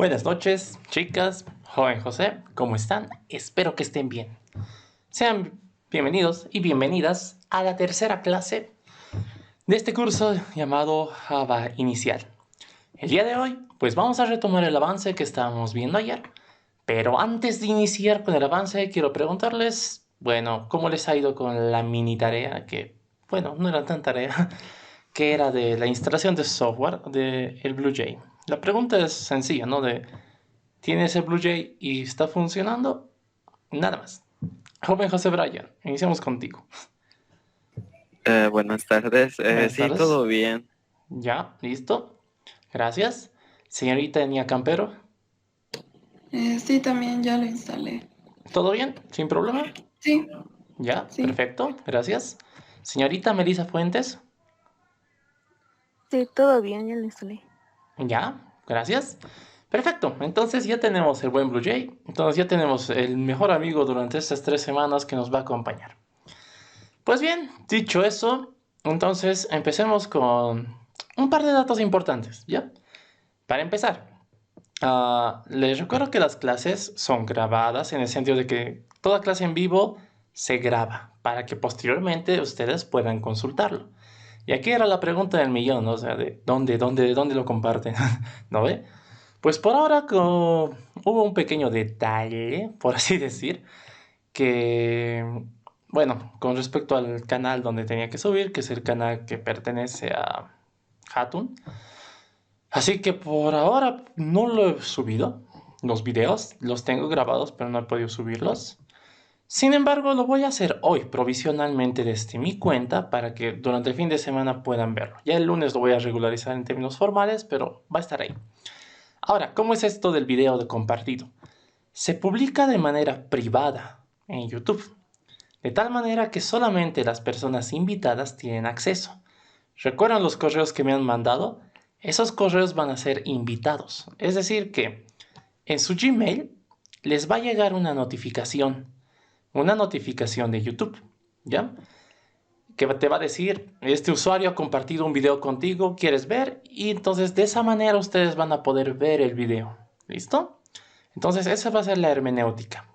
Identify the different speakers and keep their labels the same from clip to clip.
Speaker 1: Buenas noches, chicas, joven José, ¿cómo están? Espero que estén bien. Sean bienvenidos y bienvenidas a la tercera clase de este curso llamado Java Inicial. El día de hoy, pues vamos a retomar el avance que estábamos viendo ayer. Pero antes de iniciar con el avance, quiero preguntarles, bueno, ¿cómo les ha ido con la mini tarea? Que, bueno, no era tan tarea, que era de la instalación de software de el BlueJ. La pregunta es sencilla, ¿no? ¿Tienes el BlueJ y está funcionando? Nada más. Joven José Bryan, iniciamos contigo.
Speaker 2: Buenas tardes.
Speaker 1: Buenas
Speaker 2: Sí,
Speaker 1: tardes.
Speaker 2: todo bien.
Speaker 1: Ya, listo. Gracias. Señorita Enia Campero,
Speaker 3: Sí, también ya lo instalé.
Speaker 1: ¿todo bien? ¿Sin problema?
Speaker 3: Sí,
Speaker 1: Ya,
Speaker 3: sí.
Speaker 1: perfecto. Gracias. Señorita Melissa Fuentes,
Speaker 4: Sí, todo bien, ya lo instalé.
Speaker 1: ya, gracias. Perfecto, entonces ya tenemos el buen BlueJ. Entonces ya tenemos el mejor amigo durante estas 3 semanas que nos va a acompañar. Pues bien, dicho eso, entonces empecemos con un par de datos importantes, ¿ya? Para empezar, les recuerdo que las clases son grabadas en el sentido de que toda clase en vivo se graba para que posteriormente ustedes puedan consultarlo. Y aquí era la pregunta del millón, ¿no? O sea, de dónde lo comparten, ¿no ve? Pues por ahora hubo un pequeño detalle, por así decir, que, bueno, con respecto al canal donde tenía que subir, que es el canal que pertenece a Hatun. Así que por ahora no lo he subido. Los videos los tengo grabados, pero no he podido subirlos. Sin embargo, lo voy a hacer hoy provisionalmente desde mi cuenta para que durante el fin de semana puedan verlo. Ya el lunes lo voy a regularizar en términos formales, pero va a estar ahí. Ahora, ¿cómo es esto del video de compartido? Se publica de manera privada en YouTube, de tal manera que solamente las personas invitadas tienen acceso. ¿Recuerdan los correos que me han mandado? Esos correos van a ser invitados. Es decir que en su Gmail les va a llegar una notificación de YouTube, ¿ya? Que te va a decir, este usuario ha compartido un video contigo, ¿quieres ver? Y entonces de esa manera ustedes van a poder ver el video. ¿Listo? Entonces esa va a ser la hermenéutica.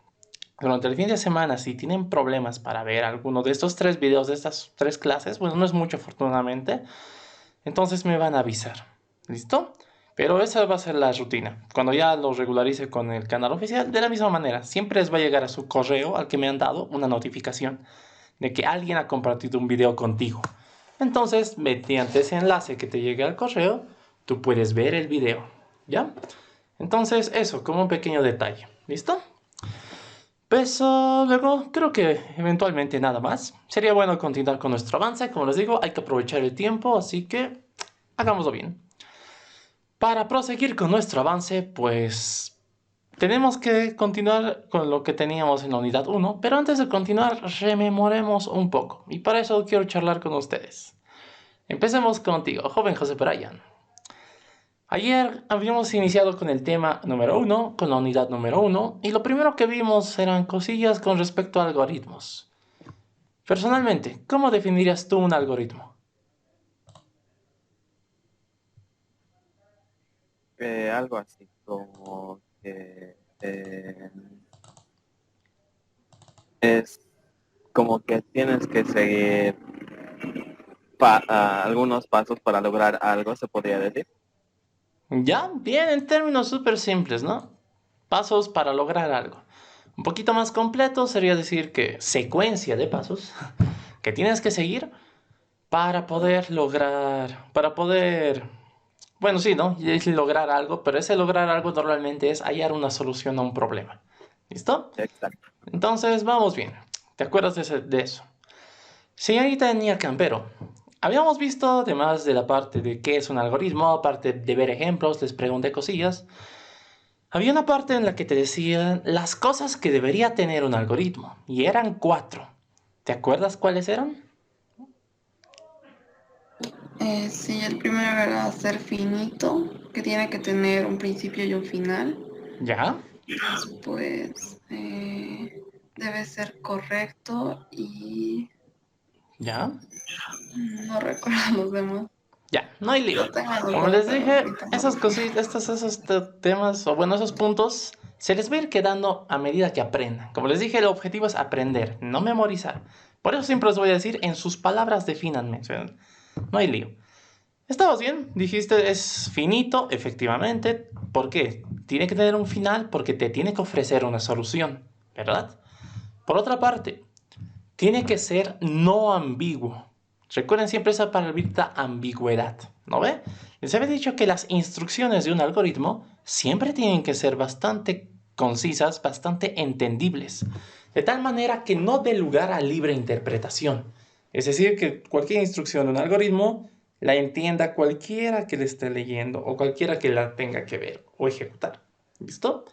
Speaker 1: Durante el fin de semana, si tienen problemas para ver alguno de estos 3 videos de estas 3 clases, bueno, no es mucho afortunadamente, entonces me van a avisar. ¿Listo? Pero esa va a ser la rutina. Cuando ya lo regularice con el canal oficial, de la misma manera, siempre les va a llegar a su correo al que me han dado una notificación de que alguien ha compartido un video contigo. Entonces, mediante ese enlace que te llegue al correo, tú puedes ver el video. ¿Ya? Entonces, eso, como un pequeño detalle. ¿Listo? Pues luego creo que eventualmente nada más. Sería bueno continuar con nuestro avance. Como les digo, hay que aprovechar el tiempo, así que hagámoslo bien. Para proseguir con nuestro avance, pues tenemos que continuar con lo que teníamos en la unidad 1, pero antes de continuar, rememoremos un poco. Y para eso quiero charlar con ustedes. Empecemos contigo, joven José Bryan. Ayer habíamos iniciado con el tema número 1, con la unidad número 1, y lo primero que vimos eran cosillas con respecto a algoritmos. Personalmente, ¿cómo definirías tú un algoritmo?
Speaker 2: Algo así como que es como que tienes que seguir algunos pasos para lograr algo, se podría decir.
Speaker 1: Ya, bien, en términos súper simples, ¿no? Pasos para lograr algo. Un poquito más completo sería decir que secuencia de pasos que tienes que seguir para poder lograr, bueno, sí, ¿no? Es lograr algo, pero ese lograr algo normalmente es hallar una solución a un problema. ¿Listo?
Speaker 2: Exacto.
Speaker 1: Entonces, vamos bien. ¿Te acuerdas de eso? Señorita Nia Campero, habíamos visto, además de la parte de qué es un algoritmo, aparte de ver ejemplos, les pregunté cosillas. Había una parte en la que te decían las cosas que debería tener un algoritmo, y eran 4. ¿Te acuerdas cuáles eran?
Speaker 3: Sí, el primero era ser finito, que tiene que tener un principio y un final.
Speaker 1: ¿Ya?
Speaker 3: Después debe ser correcto y
Speaker 1: ¿Ya?
Speaker 3: no recuerdo los demás.
Speaker 1: Ya, no hay lío.
Speaker 3: Lo tengo en
Speaker 1: Como
Speaker 3: duda,
Speaker 1: les
Speaker 3: pero
Speaker 1: dije,
Speaker 3: ahorita no
Speaker 1: esos
Speaker 3: lo tengo.
Speaker 1: cositas, esos temas, o bueno, esos puntos, se les va a ir quedando a medida que aprendan. Como les dije, el objetivo es aprender, no memorizar. Por eso siempre les voy a decir, en sus palabras defínanme. O sea, no hay lío. ¿Estamos bien? Dijiste, es finito, efectivamente. ¿Por qué? Tiene que tener un final porque te tiene que ofrecer una solución, ¿verdad? Por otra parte, tiene que ser no ambiguo. Recuerden siempre esa palabrita ambigüedad, ¿no ve? Les había dicho que las instrucciones de un algoritmo siempre tienen que ser bastante concisas, bastante entendibles, de tal manera que no dé lugar a libre interpretación. Es decir, que cualquier instrucción de un algoritmo la entienda cualquiera que le esté leyendo o cualquiera que la tenga que ver o ejecutar. ¿Listo?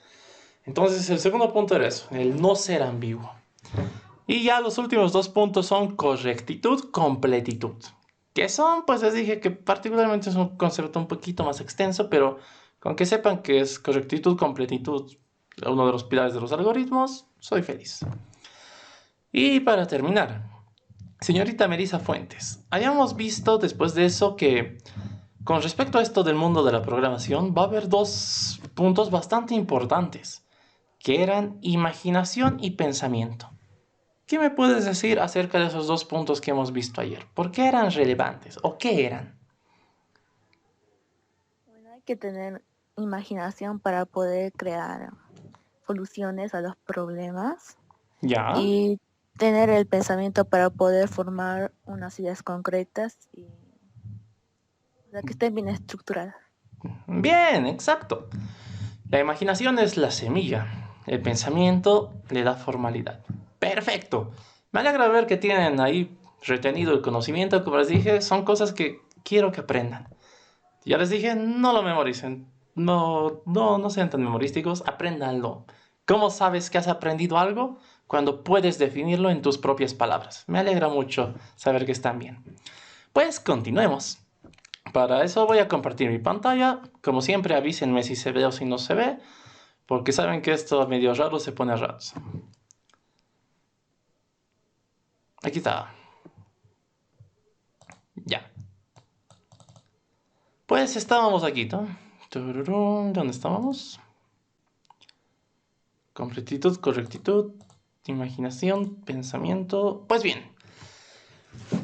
Speaker 1: Entonces el segundo punto era eso, el no ser ambiguo. Y ya los últimos dos puntos son correctitud, completitud. ¿Qué son? Pues les dije que particularmente es un concepto un poquito más extenso, pero con que sepan que es correctitud, completitud, uno de los pilares de los algoritmos, soy feliz. Y para terminar, señorita Melissa Fuentes, habíamos visto después de eso que con respecto a esto del mundo de la programación va a haber dos puntos bastante importantes, que eran imaginación y pensamiento. ¿Qué me puedes decir acerca de esos dos puntos que hemos visto ayer? ¿Por qué eran relevantes o qué eran?
Speaker 4: Bueno, hay que tener imaginación para poder crear soluciones a los problemas
Speaker 1: ¿Ya?
Speaker 4: y tener el pensamiento para poder formar unas ideas concretas y o sea, que estén bien estructuradas.
Speaker 1: Bien, exacto. La imaginación es la semilla. El pensamiento le da formalidad. Perfecto. Me alegra ver que tienen ahí retenido el conocimiento. Como les dije, son cosas que quiero que aprendan. Ya les dije, no lo memoricen. No sean tan memorísticos. Apréndanlo. ¿Cómo sabes que has aprendido algo? Cuando puedes definirlo en tus propias palabras. Me alegra mucho saber que están bien. Pues continuemos. Para eso voy a compartir mi pantalla. Como siempre, avísenme si se ve o si no se ve, porque saben que esto medio raro se pone raro. Aquí está. Ya. Pues estábamos aquí, ¿no? Tururún, ¿dónde estábamos? Completitud, correctitud, imaginación, pensamiento. Pues bien,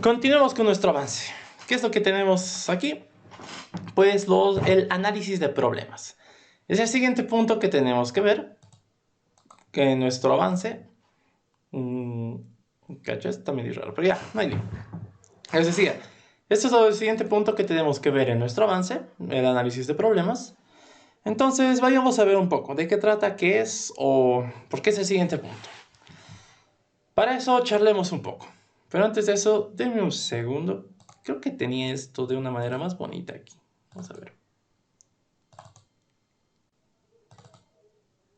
Speaker 1: continuemos con nuestro avance. ¿Qué es lo que tenemos aquí? Pues el análisis de problemas. Es el siguiente punto que tenemos que ver, que en nuestro avance... ¿Cachas? Está medio raro, pero ya, no hay lío. Les decía, este es el siguiente punto que tenemos que ver en nuestro avance, el análisis de problemas. Entonces, vayamos a ver un poco de qué trata, qué es o por qué es el siguiente punto. Para eso, charlemos un poco. Pero antes de eso, denme un segundo. Creo que tenía esto de una manera más bonita aquí. Vamos a ver.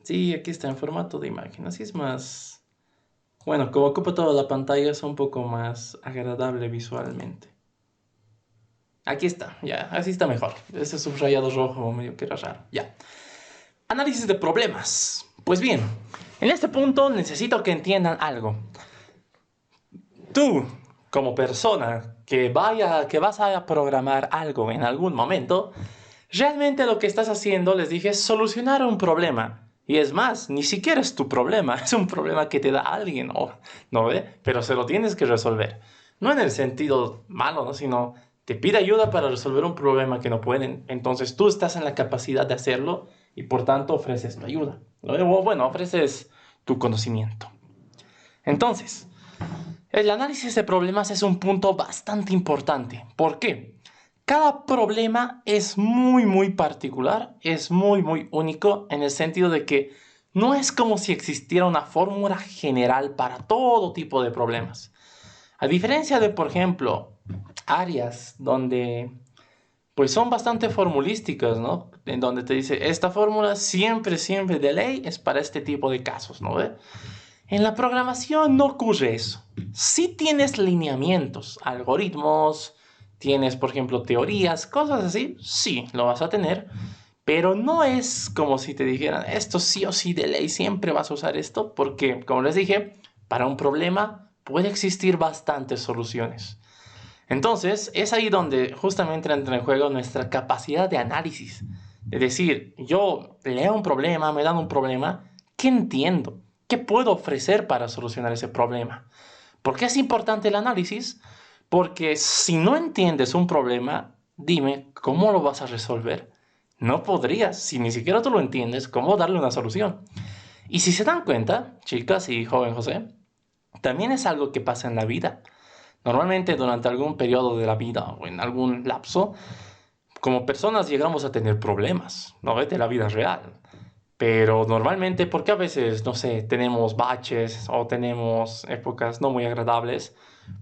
Speaker 1: Sí, aquí está en formato de imagen. Así es más... Bueno, como ocupa toda la pantalla, es un poco más agradable visualmente. Aquí está, ya, así está mejor. Ese subrayado rojo medio que era raro. Ya. Análisis de problemas. Pues bien, en este punto necesito que entiendan algo. Tú, como persona que vas a programar algo en algún momento, realmente lo que estás haciendo, les dije, es solucionar un problema. Y es más, ni siquiera es tu problema, es un problema que te da alguien, ¿no ve? Pero se lo tienes que resolver. No en el sentido malo, ¿no? Sino te pide ayuda para resolver un problema que no pueden. Entonces tú estás en la capacidad de hacerlo y por tanto ofreces tu ayuda. ¿No ve? O bueno, ofreces tu conocimiento. Entonces, el análisis de problemas es un punto bastante importante. ¿Por qué? Cada problema es muy particular, es muy único en el sentido de que no es como si existiera una fórmula general para todo tipo de problemas. A diferencia de, por ejemplo, áreas donde pues son bastante formulísticas, ¿no? En donde te dice, esta fórmula siempre de ley es para este tipo de casos, ¿no ve? En la programación no ocurre eso. Sí tienes lineamientos, algoritmos, tienes, por ejemplo, teorías, cosas así, sí, lo vas a tener, pero no es como si te dijeran, esto sí o sí de ley siempre vas a usar esto, porque, como les dije, para un problema puede existir bastantes soluciones. Entonces, es ahí donde justamente entra en juego nuestra capacidad de análisis. Es decir, yo leo un problema, me dan un problema, ¿qué entiendo? ¿Qué puedo ofrecer para solucionar ese problema? ¿Por qué es importante el análisis? Porque si no entiendes un problema, dime, ¿cómo lo vas a resolver? No podrías, si ni siquiera tú lo entiendes, ¿cómo darle una solución? Y si se dan cuenta, chicas y joven José, también es algo que pasa en la vida. Normalmente durante algún periodo de la vida o en algún lapso, como personas llegamos a tener problemas, ¿no? De la vida real. Pero normalmente, porque a veces, no sé, tenemos baches o tenemos épocas no muy agradables,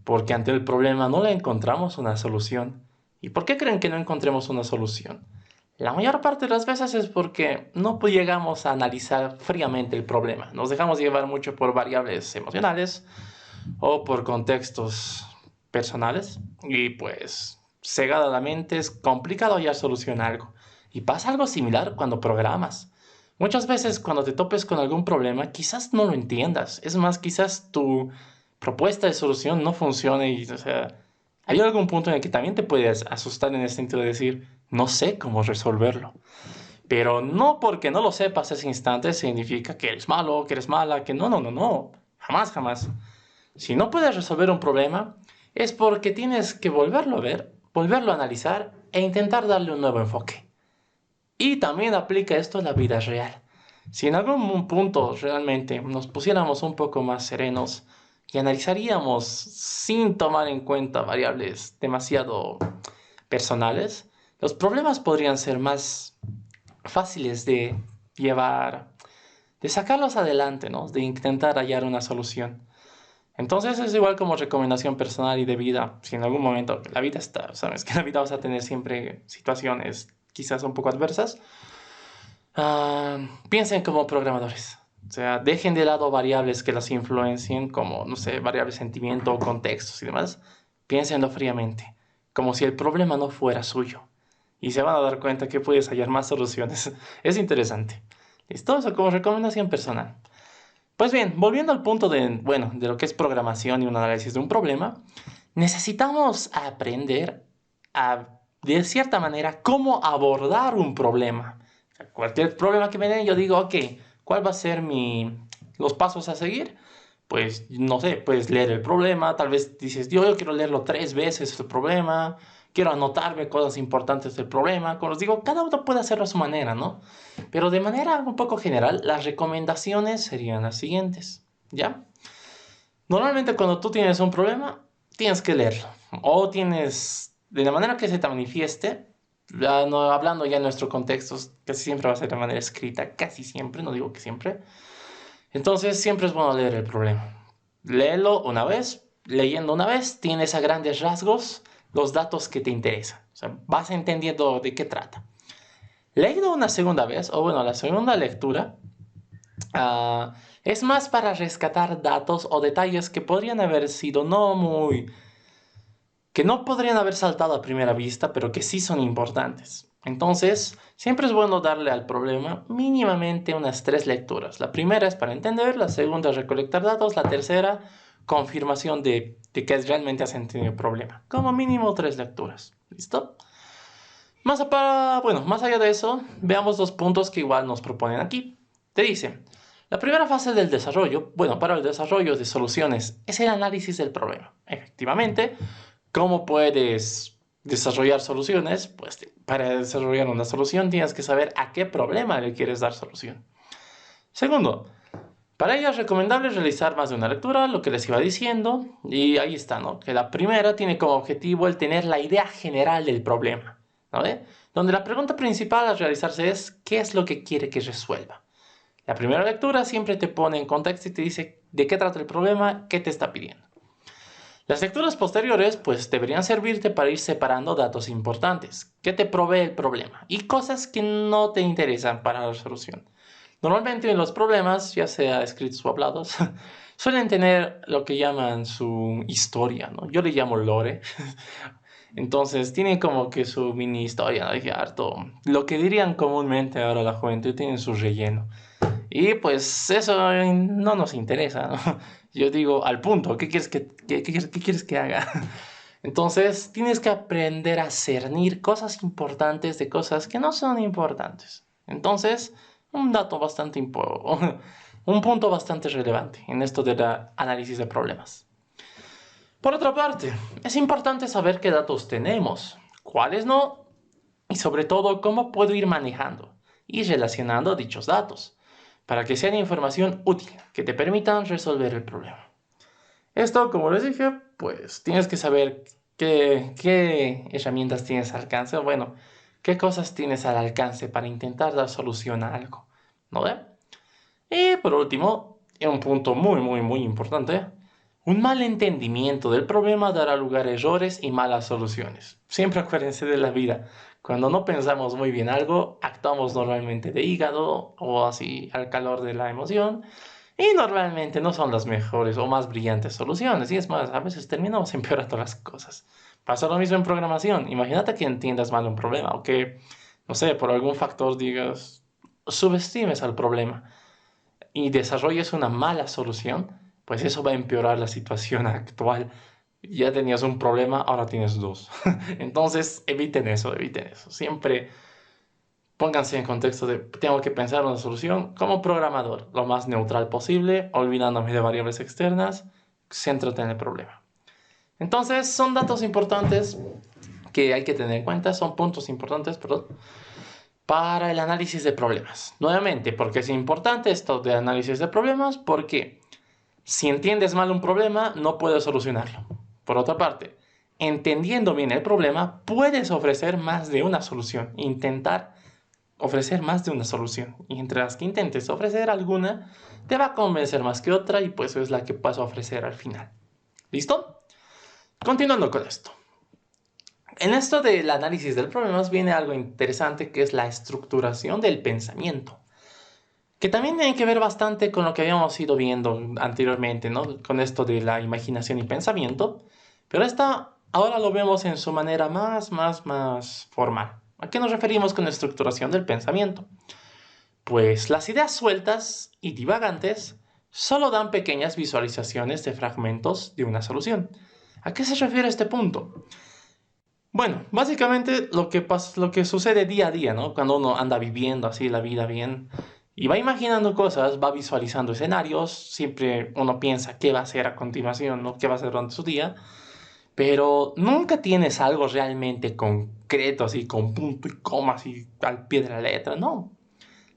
Speaker 1: porque ante el problema no le encontramos una solución. ¿Y por qué creen que no encontremos una solución? La mayor parte de las veces es porque no llegamos a analizar fríamente el problema. Nos dejamos llevar mucho por variables emocionales o por contextos personales y pues cegada la mente es complicado hallar solución a algo. Y pasa algo similar cuando programas. Muchas veces cuando te topes con algún problema quizás no lo entiendas. Es más, quizás tu propuesta de solución no funcione y, o sea, hay algún punto en el que también te puedes asustar en el sentido de decir, no sé cómo resolverlo. Pero no porque no lo sepas ese instante significa que eres malo, que eres mala, que no, no, no, no. Jamás, jamás. Si no puedes resolver un problema, es porque tienes que volverlo a ver, volverlo a analizar e intentar darle un nuevo enfoque. Y también aplica esto en la vida real. Si en algún punto realmente nos pusiéramos un poco más serenos y analizaríamos sin tomar en cuenta variables demasiado personales, los problemas podrían ser más fáciles de llevar, de sacarlos adelante, ¿no? De intentar hallar una solución. Entonces es igual como recomendación personal y de vida. Si en algún momento la vida está, sabes que en la vida vas a tener siempre situaciones quizás un poco adversas, piensen como programadores. O sea, dejen de lado variables que las influencien, como, no sé, variables sentimiento, contextos y demás. Piénsenlo fríamente, como si el problema no fuera suyo. Y se van a dar cuenta que puedes hallar más soluciones. Es interesante. ¿Listo? Eso como recomendación personal. Pues bien, volviendo al punto de, bueno, de lo que es programación y un análisis de un problema, necesitamos aprender a, de cierta manera, cómo abordar un problema. O sea, cualquier problema que me den, yo digo, ok, ¿cuál va a ser los pasos a seguir? Pues, no sé, puedes leer el problema, tal vez dices, yo quiero leerlo 3 veces el problema, quiero anotarme cosas importantes del problema. Como les digo, cada uno puede hacerlo a su manera, ¿no? Pero de manera un poco general, las recomendaciones serían las siguientes, ¿ya? Normalmente cuando tú tienes un problema, tienes que leerlo. O tienes, de la manera que se te manifieste, hablando ya en nuestro contexto, casi siempre va a ser de manera escrita, casi siempre, no digo que siempre. Entonces siempre es bueno leer el problema. Léelo una vez, leyendo una vez, tienes a grandes rasgos los datos que te interesan. O sea, vas entendiendo de qué trata. Leído una segunda vez, o bueno, la segunda lectura, es más para rescatar datos o detalles que podrían haber sido que no podrían haber saltado a primera vista, pero que sí son importantes. Entonces, siempre es bueno darle al problema mínimamente unas 3 lecturas. La primera es para entender, la segunda es recolectar datos, la tercera, confirmación de que realmente has entendido el problema. Como mínimo 3 lecturas. ¿Listo? Más allá de eso, veamos 2 puntos que igual nos proponen aquí. Te dice, la primera fase del desarrollo, para el desarrollo de soluciones, es el análisis del problema. Efectivamente, ¿cómo puedes desarrollar soluciones? Pues para desarrollar una solución tienes que saber a qué problema le quieres dar solución. Segundo, para ello es recomendable realizar más de una lectura, lo que les iba diciendo, y ahí está, ¿no? Que la primera tiene como objetivo el tener la idea general del problema, ¿no? Donde la pregunta principal a realizarse es, ¿qué es lo que quiere que resuelva? La primera lectura siempre te pone en contexto y te dice de qué trata el problema, qué te está pidiendo. Las lecturas posteriores, pues, deberían servirte para ir separando datos importantes, que te provee el problema, y cosas que no te interesan para la solución. Normalmente los problemas, ya sea escritos o hablados, suelen tener lo que llaman su historia, ¿no? Yo le llamo lore. Entonces tienen como que su mini historia, ¿no? Dije, harto. Lo que dirían comúnmente ahora la juventud tienen su relleno. Y pues eso no nos interesa, ¿no? Yo digo, al punto, ¿qué quieres que haga? Entonces, tienes que aprender a cernir cosas importantes de cosas que no son importantes. Entonces, un dato bastante un punto bastante relevante en esto del análisis de problemas. Por otra parte, es importante saber qué datos tenemos, cuáles no, y sobre todo cómo puedo ir manejando y relacionando dichos datos, para que sean información útil, que te permitan resolver el problema. Esto, como les dije, pues tienes que saber qué herramientas tienes al alcance, o bueno, qué cosas tienes al alcance para intentar dar solución a algo, ¿no ve? Y por último, un punto muy importante, un mal entendimiento del problema dará lugar a errores y malas soluciones. Siempre acuérdense de la vida. Cuando no pensamos muy bien algo, actuamos normalmente de hígado o así al calor de la emoción y normalmente no son las mejores o más brillantes soluciones. Y es más, a veces terminamos empeorando las cosas. Pasa lo mismo en programación. Imagínate que entiendas mal un problema o que, no sé, por algún factor digas, subestimes al problema y desarrolles una mala solución, pues eso va a empeorar la situación actual. Ya tenías un problema, ahora tienes dos. Entonces, eviten eso, eviten eso. Siempre pónganse en contexto de, tengo que pensar una solución como programador, lo más neutral posible, olvidándome de variables externas, céntrate en el problema. Entonces, son datos importantes que hay que tener en cuenta, son puntos importantes, perdón, para el análisis de problemas. Nuevamente, porque es importante esto de análisis de problemas, porque si entiendes mal un problema, no puedes solucionarlo. Por otra parte, entendiendo bien el problema, puedes ofrecer más de una solución, intentar ofrecer más de una solución. Y entre las que intentes ofrecer alguna, te va a convencer más que otra y pues es la que vas a ofrecer al final. ¿Listo? Continuando con esto. En esto del análisis del problema viene algo interesante que es la estructuración del pensamiento, que también tiene que ver bastante con lo que habíamos ido viendo anteriormente, ¿no? Con esto de la imaginación y pensamiento, pero ahora lo vemos en su manera más formal. ¿A qué nos referimos con estructuración del pensamiento? Pues las ideas sueltas y divagantes solo dan pequeñas visualizaciones de fragmentos de una solución. ¿A qué se refiere este punto? Bueno, básicamente lo que sucede día a día, ¿no? Cuando uno anda viviendo así la vida bien y va imaginando cosas, va visualizando escenarios, siempre uno piensa qué va a hacer a continuación, ¿no? ¿Qué va a hacer durante su día? Pero nunca tienes algo realmente concreto, así con punto y coma, así al pie de la letra, no.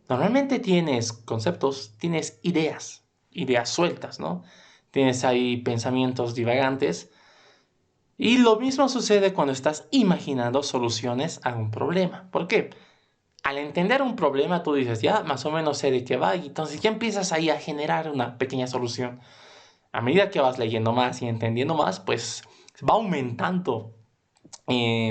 Speaker 1: Normalmente tienes conceptos, tienes ideas sueltas, ¿no? Tienes ahí pensamientos divagantes. Y lo mismo sucede cuando estás imaginando soluciones a un problema. ¿Por qué? Al entender un problema tú dices, ya más o menos sé de qué va, y entonces ya empiezas ahí a generar una pequeña solución. A medida que vas leyendo más y entendiendo más, pues va aumentando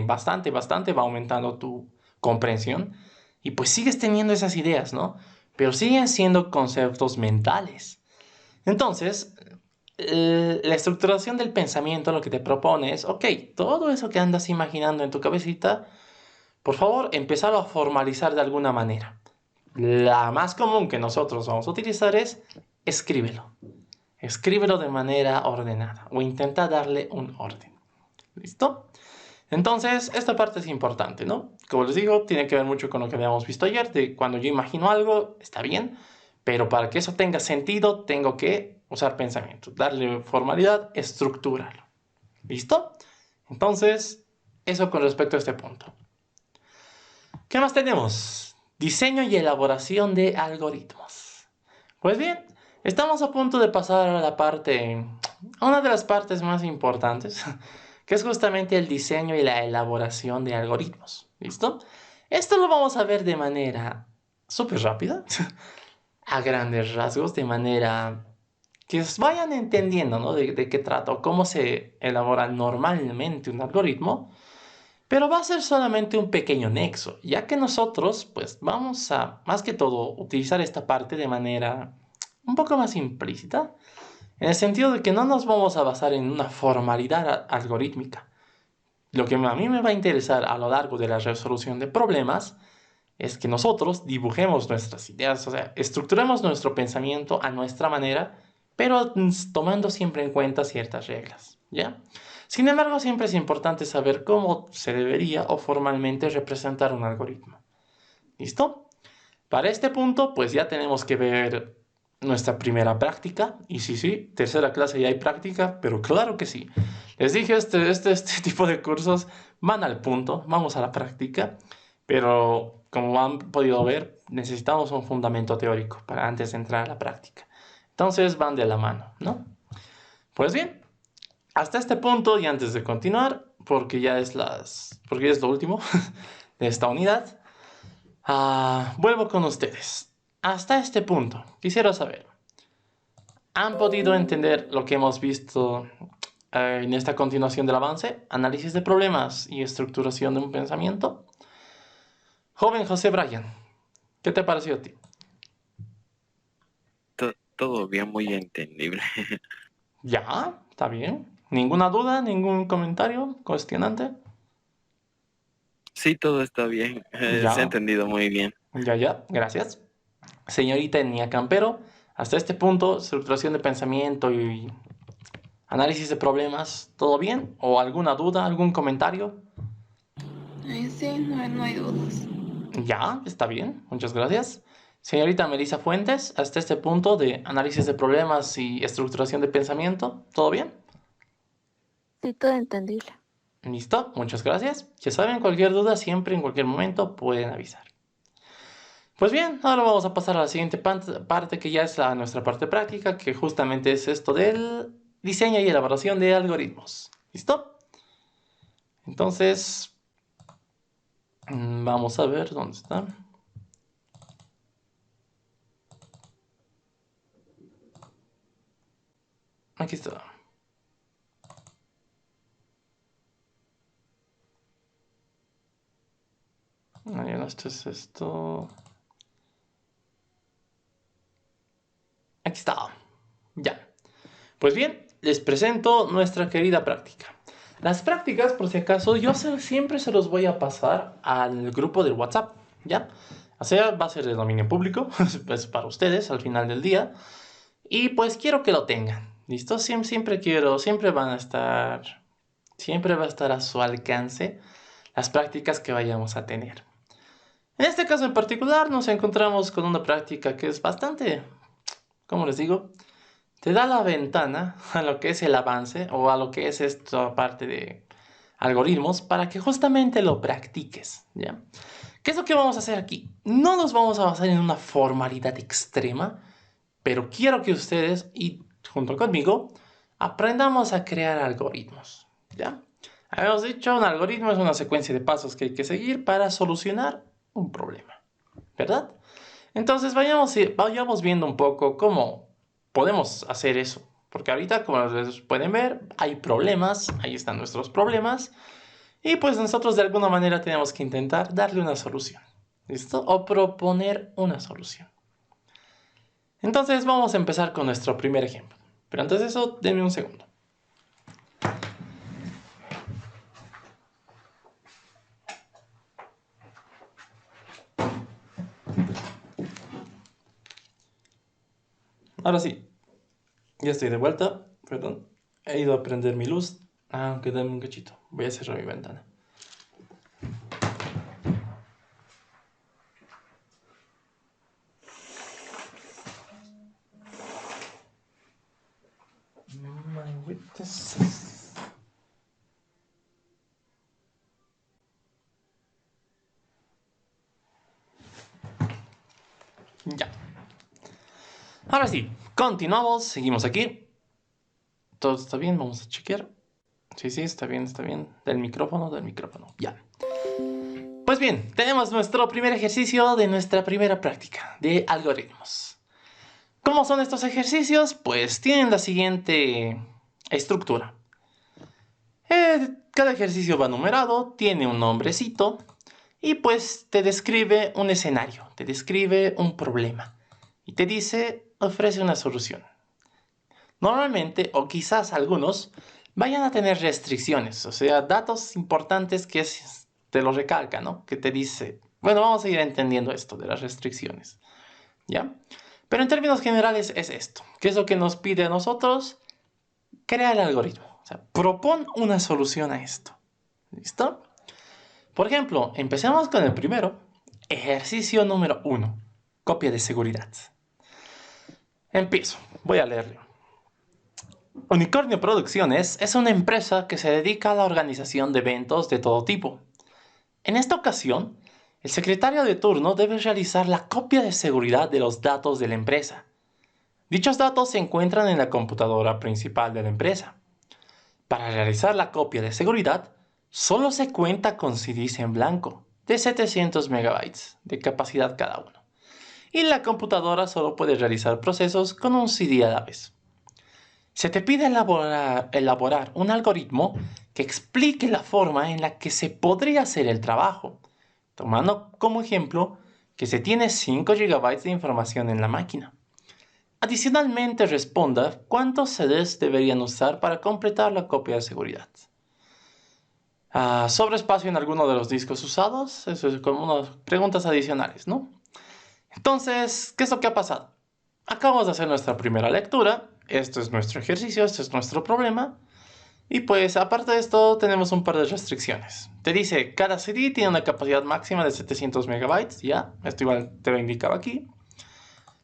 Speaker 1: bastante, va aumentando tu comprensión y pues sigues teniendo esas ideas, ¿no? Pero siguen siendo conceptos mentales. Entonces, la estructuración del pensamiento lo que te propone es, ok, todo eso que andas imaginando en tu cabecita, por favor, empezar a formalizar de alguna manera. La más común que nosotros vamos a utilizar es escríbelo. Escríbelo de manera ordenada o intenta darle un orden. ¿Listo? Entonces, esta parte es importante, ¿no? Como les digo, tiene que ver mucho con lo que habíamos visto ayer, de cuando yo imagino algo, está bien, pero para que eso tenga sentido, tengo que usar pensamiento, darle formalidad, estructurarlo. ¿Listo? Entonces, eso con respecto a este punto. ¿Qué más tenemos? Diseño y elaboración de algoritmos. Pues bien, estamos a punto de pasar a una de las partes más importantes, que es justamente el diseño y la elaboración de algoritmos. ¿Listo? Esto lo vamos a ver de manera súper rápida, a grandes rasgos, de manera que vayan entendiendo, ¿no? de qué trata o cómo se elabora normalmente un algoritmo, pero va a ser solamente un pequeño nexo, ya que nosotros, pues, vamos a, más que todo, utilizar esta parte de manera un poco más implícita, en el sentido de que no nos vamos a basar en una formalidad algorítmica. Lo que a mí me va a interesar a lo largo de la resolución de problemas es que nosotros dibujemos nuestras ideas, o sea, estructuremos nuestro pensamiento a nuestra manera, pero tomando siempre en cuenta ciertas reglas. ¿ya? Sin embargo, siempre es importante saber cómo se debería o formalmente representar un algoritmo. ¿Listo? Para este punto, pues ya tenemos que ver nuestra primera práctica. Y sí, tercera clase ya hay práctica, pero claro que sí. Les dije, este tipo de cursos van al punto, vamos a la práctica. Pero como han podido ver, necesitamos un fundamento teórico para antes de entrar a la práctica. Entonces van de la mano, ¿no? Pues bien, hasta este punto y antes de continuar, porque ya es lo último de esta unidad, vuelvo con ustedes. Hasta este punto, quisiera saber, ¿han podido entender lo que hemos visto en esta continuación del avance? Análisis de problemas y estructuración de un pensamiento. Joven José Bryan, ¿qué te pareció a ti?
Speaker 2: Todo bien, muy entendible.
Speaker 1: Ya, está bien. ¿Ninguna duda? ¿Ningún comentario cuestionante?
Speaker 2: Sí, todo está bien. Se ha
Speaker 1: Ya,
Speaker 2: entendido muy bien.
Speaker 1: ya, gracias. Señorita Enia Campero, hasta este punto, estructuración de pensamiento y análisis de problemas, ¿todo bien? ¿O alguna duda, algún comentario?
Speaker 3: Sí, no hay dudas.
Speaker 1: Ya, está bien, muchas gracias. Señorita Melissa Fuentes, hasta este punto de análisis de problemas y estructuración de pensamiento, ¿todo bien?
Speaker 4: Sí, todo entendible.
Speaker 1: Listo, muchas gracias. Ya saben, cualquier duda, siempre, en cualquier momento, pueden avisar. Pues bien, ahora vamos a pasar a la siguiente parte que ya es nuestra parte práctica, que justamente es esto del diseño y elaboración de algoritmos. ¿Listo? Entonces, vamos a ver dónde está. Aquí está. No, ya no, esto es esto. Aquí está. Ya. Pues bien, les presento nuestra querida práctica. Las prácticas, por si acaso, siempre se los voy a pasar al grupo del WhatsApp, ¿ya? O sea, va a ser de dominio público, es para ustedes al final del día. Y pues quiero que lo tengan, ¿listo? Siempre va a estar a su alcance las prácticas que vayamos a tener. En este caso en particular nos encontramos con una práctica que es bastante, ¿cómo les digo? Te da la ventana a lo que es el avance o a lo que es esta parte de algoritmos para que justamente lo practiques, ¿ya? ¿Qué es lo que vamos a hacer aquí? No nos vamos a basar en una formalidad extrema, pero quiero que ustedes, y junto conmigo, aprendamos a crear algoritmos, ¿ya? Habíamos dicho, un algoritmo es una secuencia de pasos que hay que seguir para solucionar un problema, ¿verdad? Entonces vayamos viendo un poco cómo podemos hacer eso. Porque ahorita, como ustedes pueden ver, hay problemas, ahí están nuestros problemas, y pues nosotros de alguna manera tenemos que intentar darle una solución, ¿listo? O proponer una solución. Entonces vamos a empezar con nuestro primer ejemplo. Pero antes de eso, denme un segundo. Ahora sí, ya estoy de vuelta. Perdón, he ido a prender mi luz. Aunque dame un cachito. Voy a cerrar mi ventana. My witnesses. Ya. Ahora sí, continuamos, seguimos aquí. Todo está bien, vamos a chequear. Sí, está bien. Del micrófono. Ya. Pues bien, tenemos nuestro primer ejercicio de nuestra primera práctica de algoritmos. ¿Cómo son estos ejercicios? Pues tienen la siguiente estructura. Cada ejercicio va numerado, tiene un nombrecito y pues te describe un escenario, te describe un problema y te dice, ofrece una solución. Normalmente, o quizás algunos, vayan a tener restricciones, o sea, datos importantes que te lo recalca, ¿no? Que te dice, bueno, vamos a ir entendiendo esto de las restricciones, ¿ya? Pero en términos generales es esto. ¿Qué es lo que nos pide a nosotros? Crear el algoritmo. O sea, propon una solución a esto. ¿Listo? Por ejemplo, empecemos con el primero. Ejercicio número 1. Copia de seguridad. Empiezo. Voy a leerlo. Unicornio Producciones es una empresa que se dedica a la organización de eventos de todo tipo. En esta ocasión, el secretario de turno debe realizar la copia de seguridad de los datos de la empresa. Dichos datos se encuentran en la computadora principal de la empresa. Para realizar la copia de seguridad, solo se cuenta con CDs en blanco, de 700 megabytes de capacidad cada uno. Y la computadora solo puede realizar procesos con un CD a la vez. Se te pide elaborar un algoritmo que explique la forma en la que se podría hacer el trabajo, tomando como ejemplo que se tiene 5 GB de información en la máquina. Adicionalmente responda cuántos CDs deberían usar para completar la copia de seguridad. Sobre espacio en alguno de los discos usados, eso es como unas preguntas adicionales, ¿no? Entonces, ¿qué es lo que ha pasado? Acabamos de hacer nuestra primera lectura, esto es nuestro ejercicio, este es nuestro problema, y pues aparte de esto tenemos un par de restricciones. Te dice, cada CD tiene una capacidad máxima de 700 megabytes, ya, esto igual te lo indicaba aquí.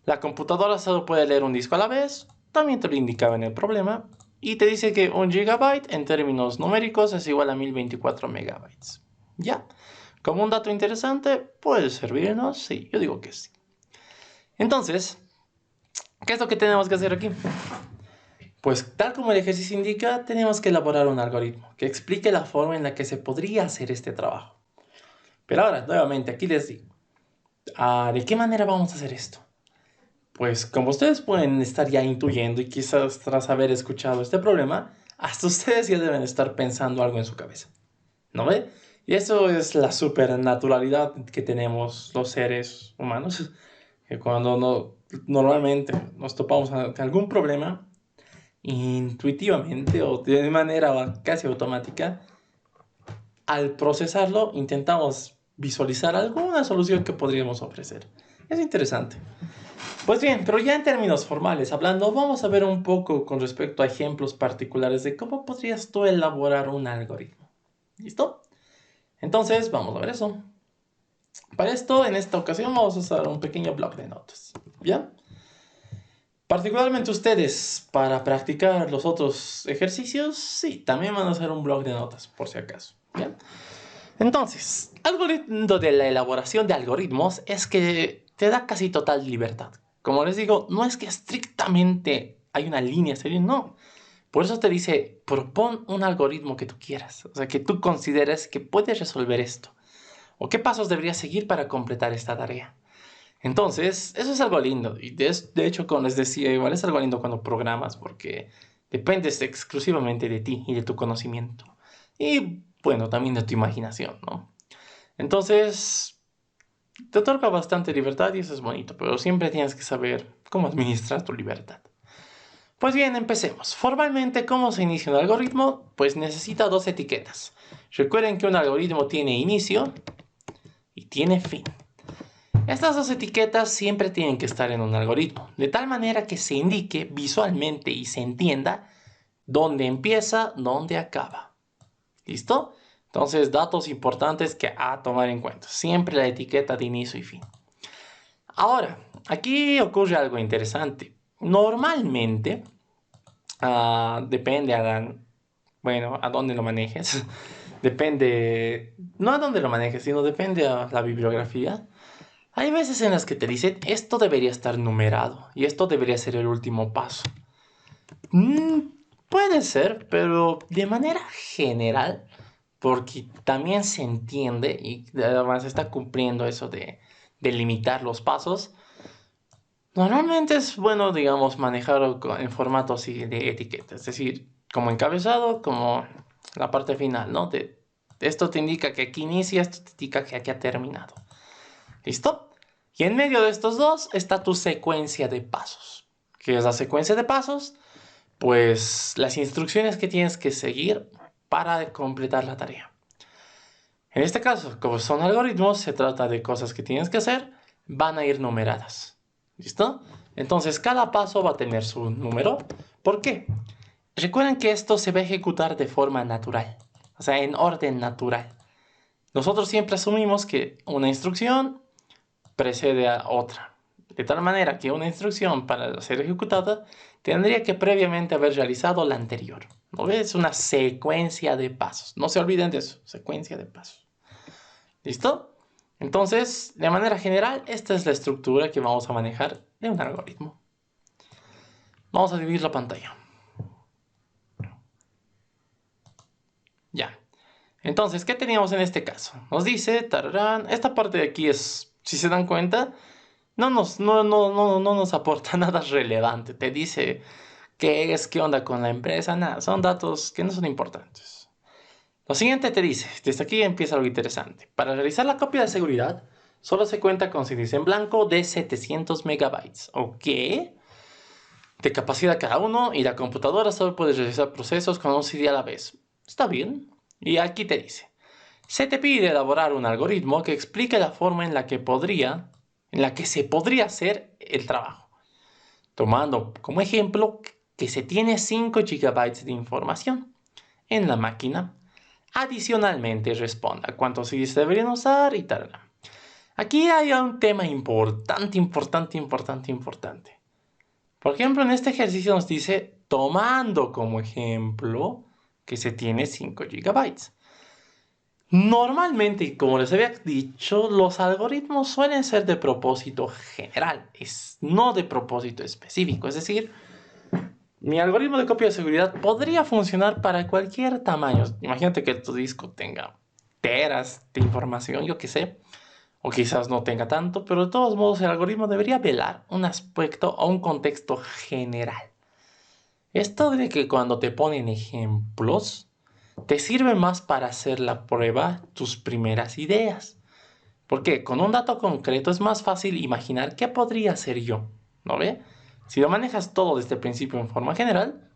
Speaker 1: La computadora solo puede leer un disco a la vez, también te lo indicaba en el problema, y te dice que 1 gigabyte en términos numéricos es igual a 1024 megabytes. Ya, como un dato interesante, ¿puede servirnos? Sí, yo digo que sí. Entonces, ¿qué es lo que tenemos que hacer aquí? Pues tal como el ejercicio indica, tenemos que elaborar un algoritmo que explique la forma en la que se podría hacer este trabajo. Pero ahora, nuevamente, aquí les digo, ¿de qué manera vamos a hacer esto? Pues como ustedes pueden estar ya intuyendo y quizás tras haber escuchado este problema, hasta ustedes ya deben estar pensando algo en su cabeza. ¿No ve? Y eso es la supernaturalidad que tenemos los seres humanos, que cuando normalmente nos topamos con algún problema, intuitivamente o de manera casi automática, al procesarlo intentamos visualizar alguna solución que podríamos ofrecer. Es interesante. Pues bien, pero ya en términos formales hablando, vamos a ver un poco con respecto a ejemplos particulares de cómo podrías tú elaborar un algoritmo. ¿Listo? Entonces, vamos a ver eso. Para esto, en esta ocasión, vamos a usar un pequeño bloc de notas. ¿Bien? Particularmente ustedes, para practicar los otros ejercicios, sí, también van a hacer un bloc de notas, por si acaso. ¿Bien? Entonces, algo lindo de la elaboración de algoritmos es que te da casi total libertad. Como les digo, no es que estrictamente hay una línea a seguir, no. Por eso te dice, propon un algoritmo que tú quieras, o sea, que tú consideres que puedes resolver esto. O qué pasos deberías seguir para completar esta tarea. Entonces, eso es algo lindo. Y de hecho, como les decía, igual es algo lindo cuando programas, porque dependes exclusivamente de ti y de tu conocimiento. Y, bueno, también de tu imaginación, ¿no? Entonces, te otorga bastante libertad y eso es bonito, pero siempre tienes que saber cómo administrar tu libertad. Pues bien, empecemos. Formalmente, ¿cómo se inicia un algoritmo? Pues necesita 2 etiquetas. Recuerden que un algoritmo tiene inicio y tiene fin. Estas 2 etiquetas siempre tienen que estar en un algoritmo, de tal manera que se indique visualmente y se entienda dónde empieza, dónde acaba. ¿Listo? Entonces, datos importantes que a tomar en cuenta. Siempre la etiqueta de inicio y fin. Ahora, aquí ocurre algo interesante. Normalmente, depende a dónde lo manejes. Depende, no a dónde lo manejes, sino depende a la bibliografía. Hay veces en las que te dicen, esto debería estar numerado y esto debería ser el último paso. Puede ser, pero de manera general, porque también se entiende y además está cumpliendo eso de limitar los pasos. Normalmente es bueno, digamos, manejarlo en formato así de etiqueta, es decir, como encabezado, como la parte final, ¿no? Esto te indica que aquí inicia, esto te indica que aquí ha terminado. ¿Listo? Y en medio de estos dos está tu secuencia de pasos. ¿Qué es la secuencia de pasos? Pues las instrucciones que tienes que seguir para completar la tarea. En este caso, como son algoritmos, se trata de cosas que tienes que hacer, van a ir numeradas. ¿Listo? Entonces, cada paso va a tener su número. ¿Por qué? recuerden que esto se va a ejecutar de forma natural, o sea, en orden natural. Nosotros siempre asumimos que una instrucción precede a otra, de tal manera que una instrucción para ser ejecutada tendría que previamente haber realizado la anterior. ¿No ves? Es una secuencia de pasos. No se olviden de eso, secuencia de pasos. ¿Listo? Entonces, de manera general, esta es la estructura que vamos a manejar de un algoritmo. Vamos a dividir la pantalla. Ya. Entonces, ¿qué teníamos en este caso? Nos dice, tararán, esta parte de aquí es, si se dan cuenta, no nos aporta nada relevante. Te dice qué onda con la empresa, nada, son datos que no son importantes. Lo siguiente te dice, desde aquí empieza algo interesante. Para realizar la copia de seguridad, solo se cuenta con CDs en blanco de 700 megabytes. ¿Ok? De capacidad cada uno, y la computadora solo puede realizar procesos con un CD a la vez. Está bien. Y aquí te dice, se te pide elaborar un algoritmo que explique la forma en la que se podría hacer el trabajo, tomando como ejemplo que se tiene 5 GB de información en la máquina. Adicionalmente responda cuántos CDs deberían usar y tal. Aquí hay un tema importante. Por ejemplo, en este ejercicio nos dice, tomando como ejemplo que se tiene 5 GB. Normalmente, como les había dicho, los algoritmos suelen ser de propósito general, no de propósito específico. Es decir, mi algoritmo de copia de seguridad podría funcionar para cualquier tamaño. Imagínate que tu disco tenga teras de información, yo qué sé, o quizás no tenga tanto, pero de todos modos el algoritmo debería velar un aspecto o un contexto general. Esto de que cuando te ponen ejemplos, te sirve más para hacer la prueba tus primeras ideas. Porque con un dato concreto es más fácil imaginar qué podría hacer yo, ¿no ve? Si lo manejas todo desde el principio en forma general,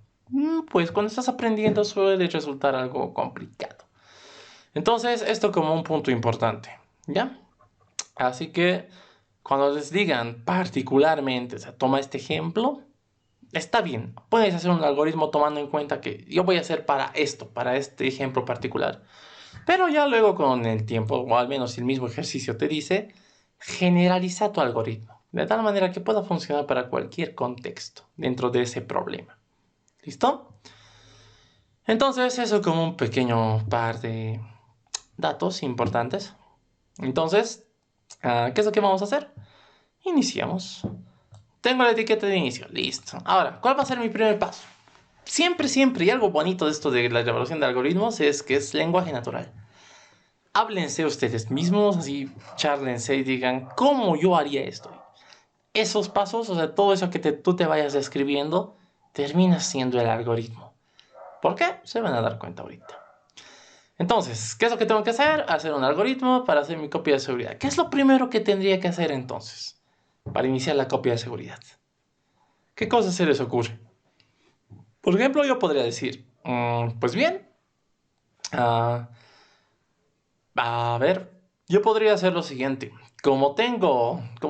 Speaker 1: pues cuando estás aprendiendo suele resultar algo complicado. Entonces, esto como un punto importante, ¿ya? Así que cuando les digan particularmente, o sea, toma este ejemplo, está bien, puedes hacer un algoritmo tomando en cuenta que yo voy a hacer para esto, para este ejemplo particular. Pero ya luego con el tiempo, o al menos el mismo ejercicio te dice, generaliza tu algoritmo, de tal manera que pueda funcionar para cualquier contexto dentro de ese problema. ¿Listo? Entonces, eso como un pequeño par de datos importantes. Entonces, ¿qué es lo que vamos a hacer? Iniciamos. Tengo la etiqueta de inicio, listo. Ahora, ¿cuál va a ser mi primer paso? Siempre, y algo bonito de esto de la elaboración de algoritmos es que es lenguaje natural. Háblense ustedes mismos, así, chárlense y digan, ¿cómo yo haría esto? Esos pasos, o sea, todo eso que tú te vayas describiendo, termina siendo el algoritmo. ¿Por qué? Se van a dar cuenta ahorita. Entonces, ¿qué es lo que tengo que hacer? Hacer un algoritmo para hacer mi copia de seguridad. ¿Qué es lo primero que tendría que hacer entonces para iniciar la copia de seguridad? ¿Qué cosas se les ocurre? Por ejemplo, yo podría decir, pues bien, a ver, yo podría hacer lo siguiente. Como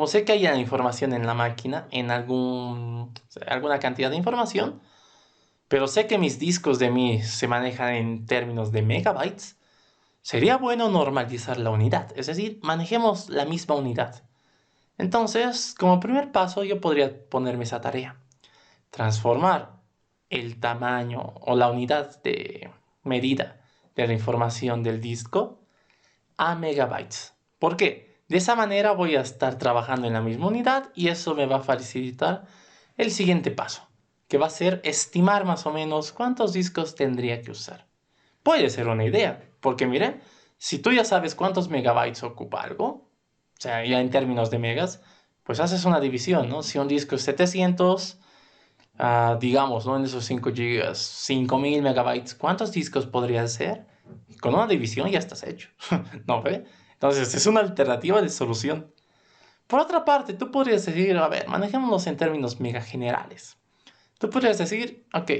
Speaker 1: sé que hay información en la máquina, alguna cantidad de información, pero sé que mis discos de mí se manejan en términos de megabytes, sería bueno normalizar la unidad, es decir, manejemos la misma unidad. Entonces, como primer paso, yo podría ponerme esa tarea. Transformar el tamaño o la unidad de medida de la información del disco a megabytes. ¿Por qué? De esa manera voy a estar trabajando en la misma unidad y eso me va a facilitar el siguiente paso, que va a ser estimar más o menos cuántos discos tendría que usar. Puede ser una idea, porque mire, si tú ya sabes cuántos megabytes ocupa algo, o sea, ya en términos de megas, pues haces una división, ¿no? Si un disco es 700, digamos, ¿no? En esos 5 gigas, 5000 megabytes, ¿cuántos discos podría ser? Y con una división ya estás hecho, ¿no ve? Entonces, es una alternativa de solución. Por otra parte, tú podrías decir, a ver, manejémonos en términos mega generales. Tú podrías decir, ok,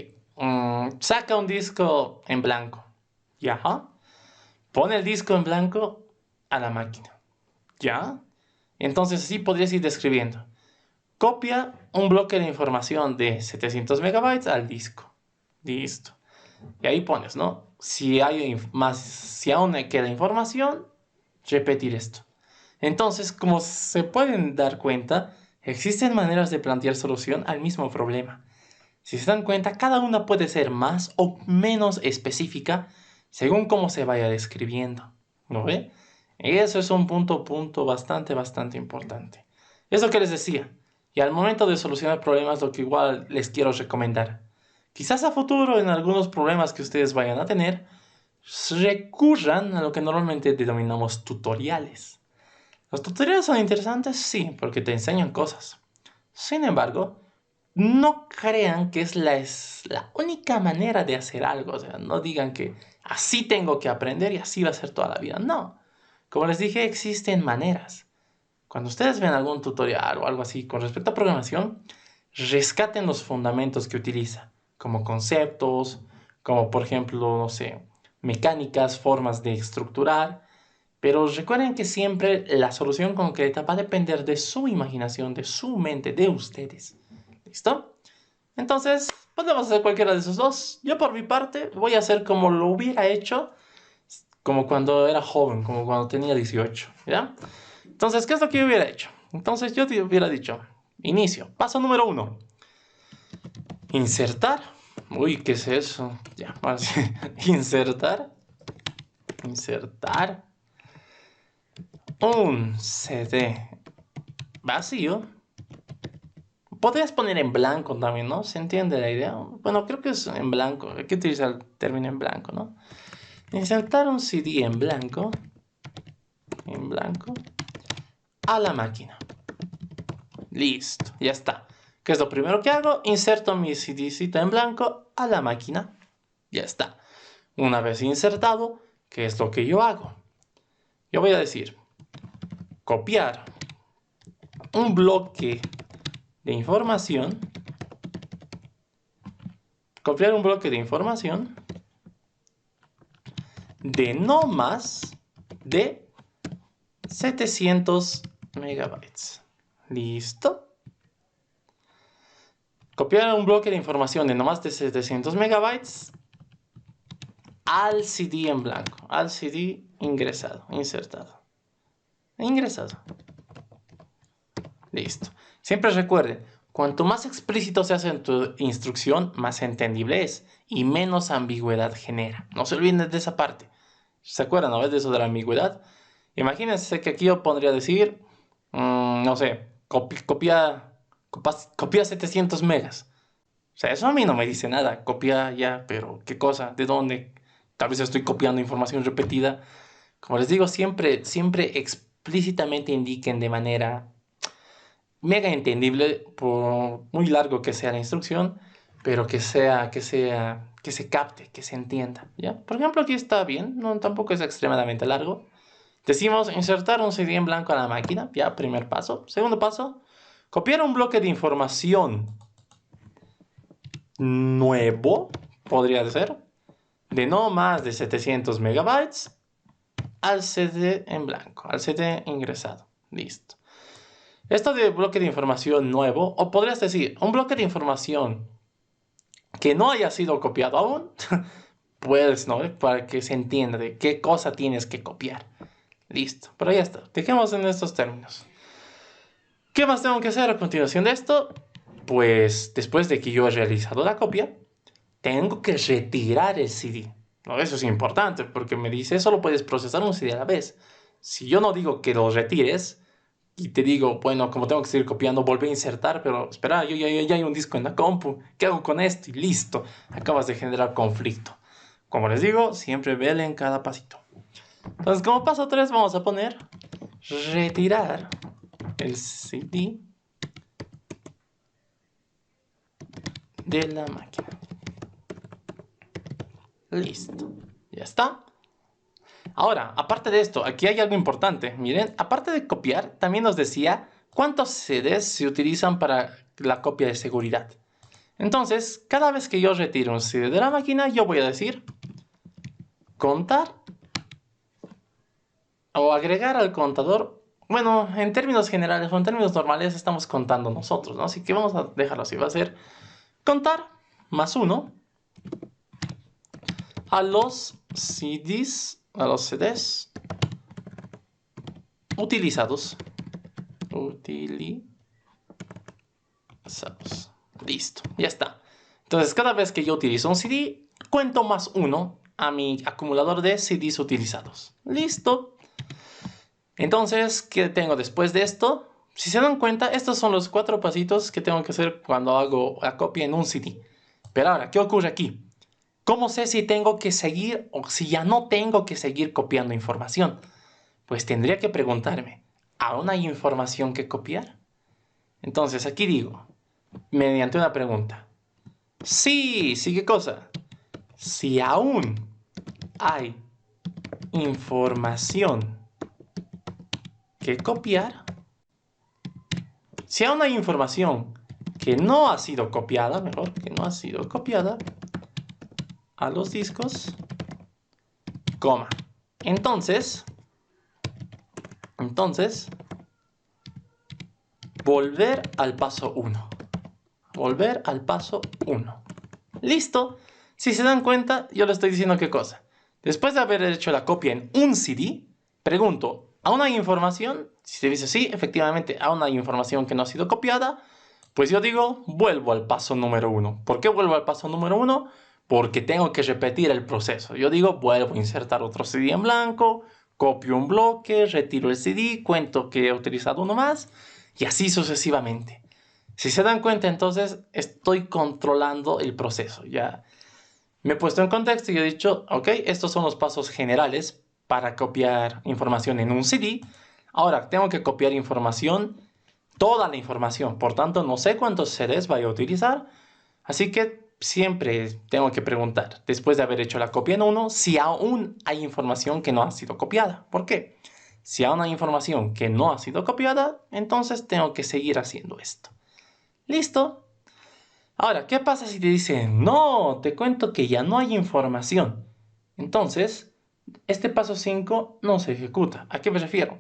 Speaker 1: saca un disco en blanco. ¿Ya? Pone el disco en blanco a la máquina. ¿Ya? Entonces así podrías ir describiendo. Copia un bloque de información de 700 megabytes al disco. Listo. Y ahí pones, ¿no? Si aún queda información, repetir esto. Entonces, como se pueden dar cuenta, existen maneras de plantear solución al mismo problema. Si se dan cuenta, cada una puede ser más o menos específica según cómo se vaya describiendo. ¿No ve? Y eso es un punto bastante importante. Es lo que les decía. Y al momento de solucionar problemas, lo que igual les quiero recomendar. Quizás a futuro, en algunos problemas que ustedes vayan a tener, recurran a lo que normalmente denominamos tutoriales. ¿Los tutoriales son interesantes? Sí, porque te enseñan cosas. Sin embargo, no crean que es la única manera de hacer algo. O sea, no digan que así tengo que aprender y así va a ser toda la vida. No. Como les dije, existen maneras. Cuando ustedes ven algún tutorial o algo así con respecto a programación, rescaten los fundamentos que utiliza, como conceptos, como por ejemplo, no sé, mecánicas, formas de estructurar. Pero recuerden que siempre la solución concreta va a depender de su imaginación, de su mente, de ustedes. ¿Listo? Entonces, podemos hacer cualquiera de esos dos. Yo por mi parte voy a hacer como lo hubiera hecho, como cuando era joven, como cuando tenía 18, ¿ya? Entonces, ¿qué es lo que yo hubiera hecho? Entonces yo te hubiera dicho, inicio, paso número 1, insertar. Uy, ¿qué es eso? Ya, más insertar un CD vacío. Podrías poner en blanco también, ¿no? ¿Se entiende la idea? Bueno, creo que es en blanco. Hay que utilizar el término en blanco, ¿no? Insertar un CD en blanco, a la máquina. Listo, ya está. ¿Qué es lo primero que hago? Inserto mi CDcito en blanco a la máquina. Ya está. Una vez insertado, ¿qué es lo que yo hago? Yo voy a decir, copiar un bloque de información. Copiar un bloque de información de no más de 700 megabytes. ¿Listo? Copiar un bloque de información de no más de 700 megabytes al CD en blanco, al CD insertado. Listo. Siempre recuerden, cuanto más explícito se hace en tu instrucción, más entendible es y menos ambigüedad genera. No se olviden de esa parte. ¿Se acuerdan, no? De eso de la ambigüedad? Imagínense que aquí yo podría decir, no sé, copia 700 megas. O sea, eso a mí no me dice nada. Copia ya, pero ¿qué cosa? ¿De dónde? Tal vez estoy copiando información repetida. Como les digo, siempre explícitamente indiquen de manera mega entendible, por muy largo que sea la instrucción, pero que se capte, que se entienda, ¿ya? Por ejemplo, aquí está bien, no, tampoco es extremadamente largo. Decimos insertar un CD en blanco a la máquina, ya, primer paso. Segundo paso, copiar un bloque de información nuevo, podría ser, de no más de 700 megabytes al CD en blanco, al CD ingresado. Listo. Esto de bloque de información nuevo, o podrías decir, un bloque de información que no haya sido copiado aún, pues, ¿no? Para que se entienda de qué cosa tienes que copiar. Listo, pero ya está. Dejemos en estos términos. ¿Qué más tengo que hacer a continuación de esto? Pues, después de que yo he realizado la copia, tengo que retirar el CD. ¿No? Eso es importante, porque me dice, solo puedes procesar un CD a la vez. Si yo no digo que lo retires, y te digo, bueno, como tengo que seguir copiando, volví a insertar, pero espera, ya hay un disco en la compu, ¿qué hago con esto? Y listo, acabas de generar conflicto. Como les digo, siempre velen cada pasito. Entonces, como paso 3, vamos a poner retirar el CD de la máquina. Listo, ya está. Ahora, aparte de esto, aquí hay algo importante. Miren, aparte de copiar, también nos decía cuántos CDs se utilizan para la copia de seguridad. Entonces, cada vez que yo retiro un CD de la máquina, yo voy a decir contar o agregar al contador. Bueno, en términos generales o en términos normales estamos contando nosotros, ¿no? Así que vamos a dejarlo así. Va a ser contar más 1 a los CDs utilizados. Listo, ya está. Entonces, cada vez que yo utilizo un CD, cuento +1 a mi acumulador de CDs utilizados. Listo. Entonces, ¿qué tengo después de esto? Si se dan cuenta, estos son los 4 pasitos que tengo que hacer cuando hago la copia en un CD. Pero ahora, ¿qué ocurre aquí? ¿Cómo sé si tengo que seguir o si ya no tengo que seguir copiando información? Pues tendría que preguntarme, ¿aún hay información que copiar? Entonces, aquí digo, mediante una pregunta. Sí, ¿qué cosa? Si aún hay información que copiar, si aún hay información que no ha sido copiada, mejor, que no ha sido copiada a los discos, coma. Entonces, volver al paso 1. Volver al paso 1. Listo. Si se dan cuenta, yo les estoy diciendo qué cosa. Después de haber hecho la copia en un CD, pregunto, ¿aún hay información? Si se dice sí, efectivamente, aún hay información que no ha sido copiada, pues yo digo, vuelvo al paso número 1. ¿Por qué vuelvo al paso número 1? Porque tengo que repetir el proceso. Yo digo, vuelvo a insertar otro CD en blanco, copio un bloque, retiro el CD, cuento que he utilizado uno más, y así sucesivamente. Si se dan cuenta, entonces estoy controlando el proceso. Ya me he puesto en contexto y he dicho, ok, estos son los pasos generales para copiar información en un CD. Ahora, tengo que copiar información, toda la información. Por tanto, no sé cuántos CDs voy a utilizar. Así que siempre tengo que preguntar, después de haber hecho la copia en uno, si aún hay información que no ha sido copiada. ¿Por qué? Si aún hay información que no ha sido copiada, entonces tengo que seguir haciendo esto. ¿Listo? Ahora, ¿qué pasa si te dicen, no, te cuento que ya no hay información? Entonces, este paso 5 no se ejecuta. ¿A qué me refiero?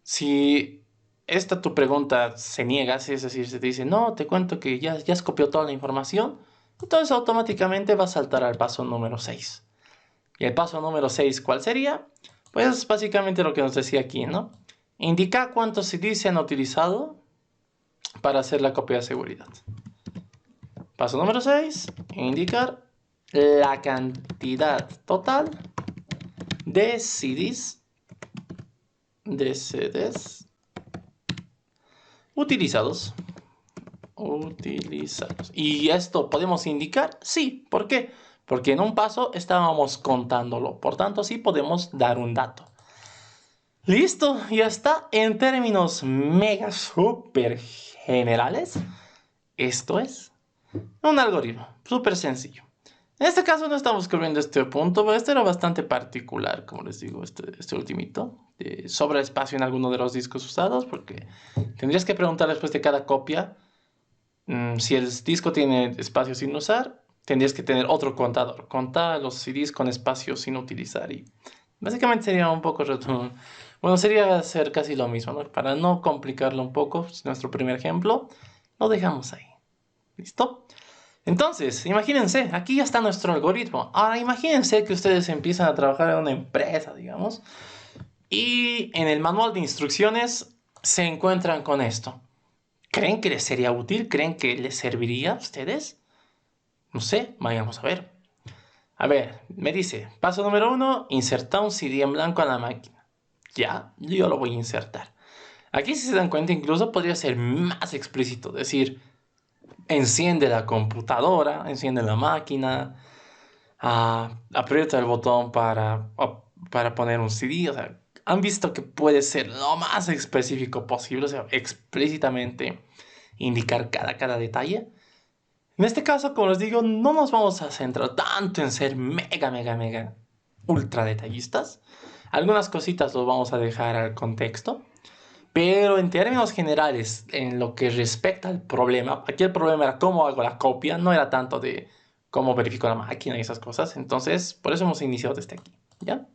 Speaker 1: Si esta tu pregunta se niega, es decir, se te dice, no, te cuento que ya has copiado toda la información, entonces automáticamente va a saltar al paso número 6. ¿Y el paso número 6 cuál sería? Pues básicamente lo que nos decía aquí, ¿no? Indica cuántos CDs se han utilizado para hacer la copia de seguridad. Paso número 6, indicar la cantidad total de CDs utilizados. ¿Y esto podemos indicar? Sí. ¿Por qué? Porque en un paso estábamos contándolo. Por tanto, sí podemos dar un dato. Listo, ya está. En términos mega super generales, esto es un algoritmo súper sencillo. En este caso no estamos cubriendo este punto, pero este era bastante particular, como les digo, este ultimito. Sobra espacio en alguno de los discos usados, porque tendrías que preguntar después de cada copia si el disco tiene espacio sin usar, tendrías que tener otro contador. Contar los CDs con espacio sin utilizar y básicamente sería un poco bueno, sería hacer casi lo mismo, ¿no? Para no complicarlo un poco, nuestro primer ejemplo, lo dejamos ahí. ¿Listo? Entonces, imagínense, aquí ya está nuestro algoritmo. Ahora imagínense que ustedes empiezan a trabajar en una empresa, digamos, y en el manual de instrucciones se encuentran con esto. ¿Creen que les sería útil? ¿Creen que les serviría a ustedes? No sé, vayamos a ver. A ver, me dice, paso número 1, insertar un CD en blanco a la máquina. Ya, yo lo voy a insertar. Aquí, si se dan cuenta, incluso podría ser más explícito, decir, enciende la computadora, enciende la máquina, aprieta el botón para poner un CD. O sea, han visto que puede ser lo más específico posible, o sea, explícitamente indicar cada detalle. En este caso, como les digo, no nos vamos a centrar tanto en ser mega ultra detallistas. Algunas cositas los vamos a dejar al contexto. Pero en términos generales, en lo que respecta al problema, aquí el problema era cómo hago la copia, no era tanto de cómo verifico la máquina y esas cosas. Entonces, por eso hemos iniciado desde aquí, ¿ya?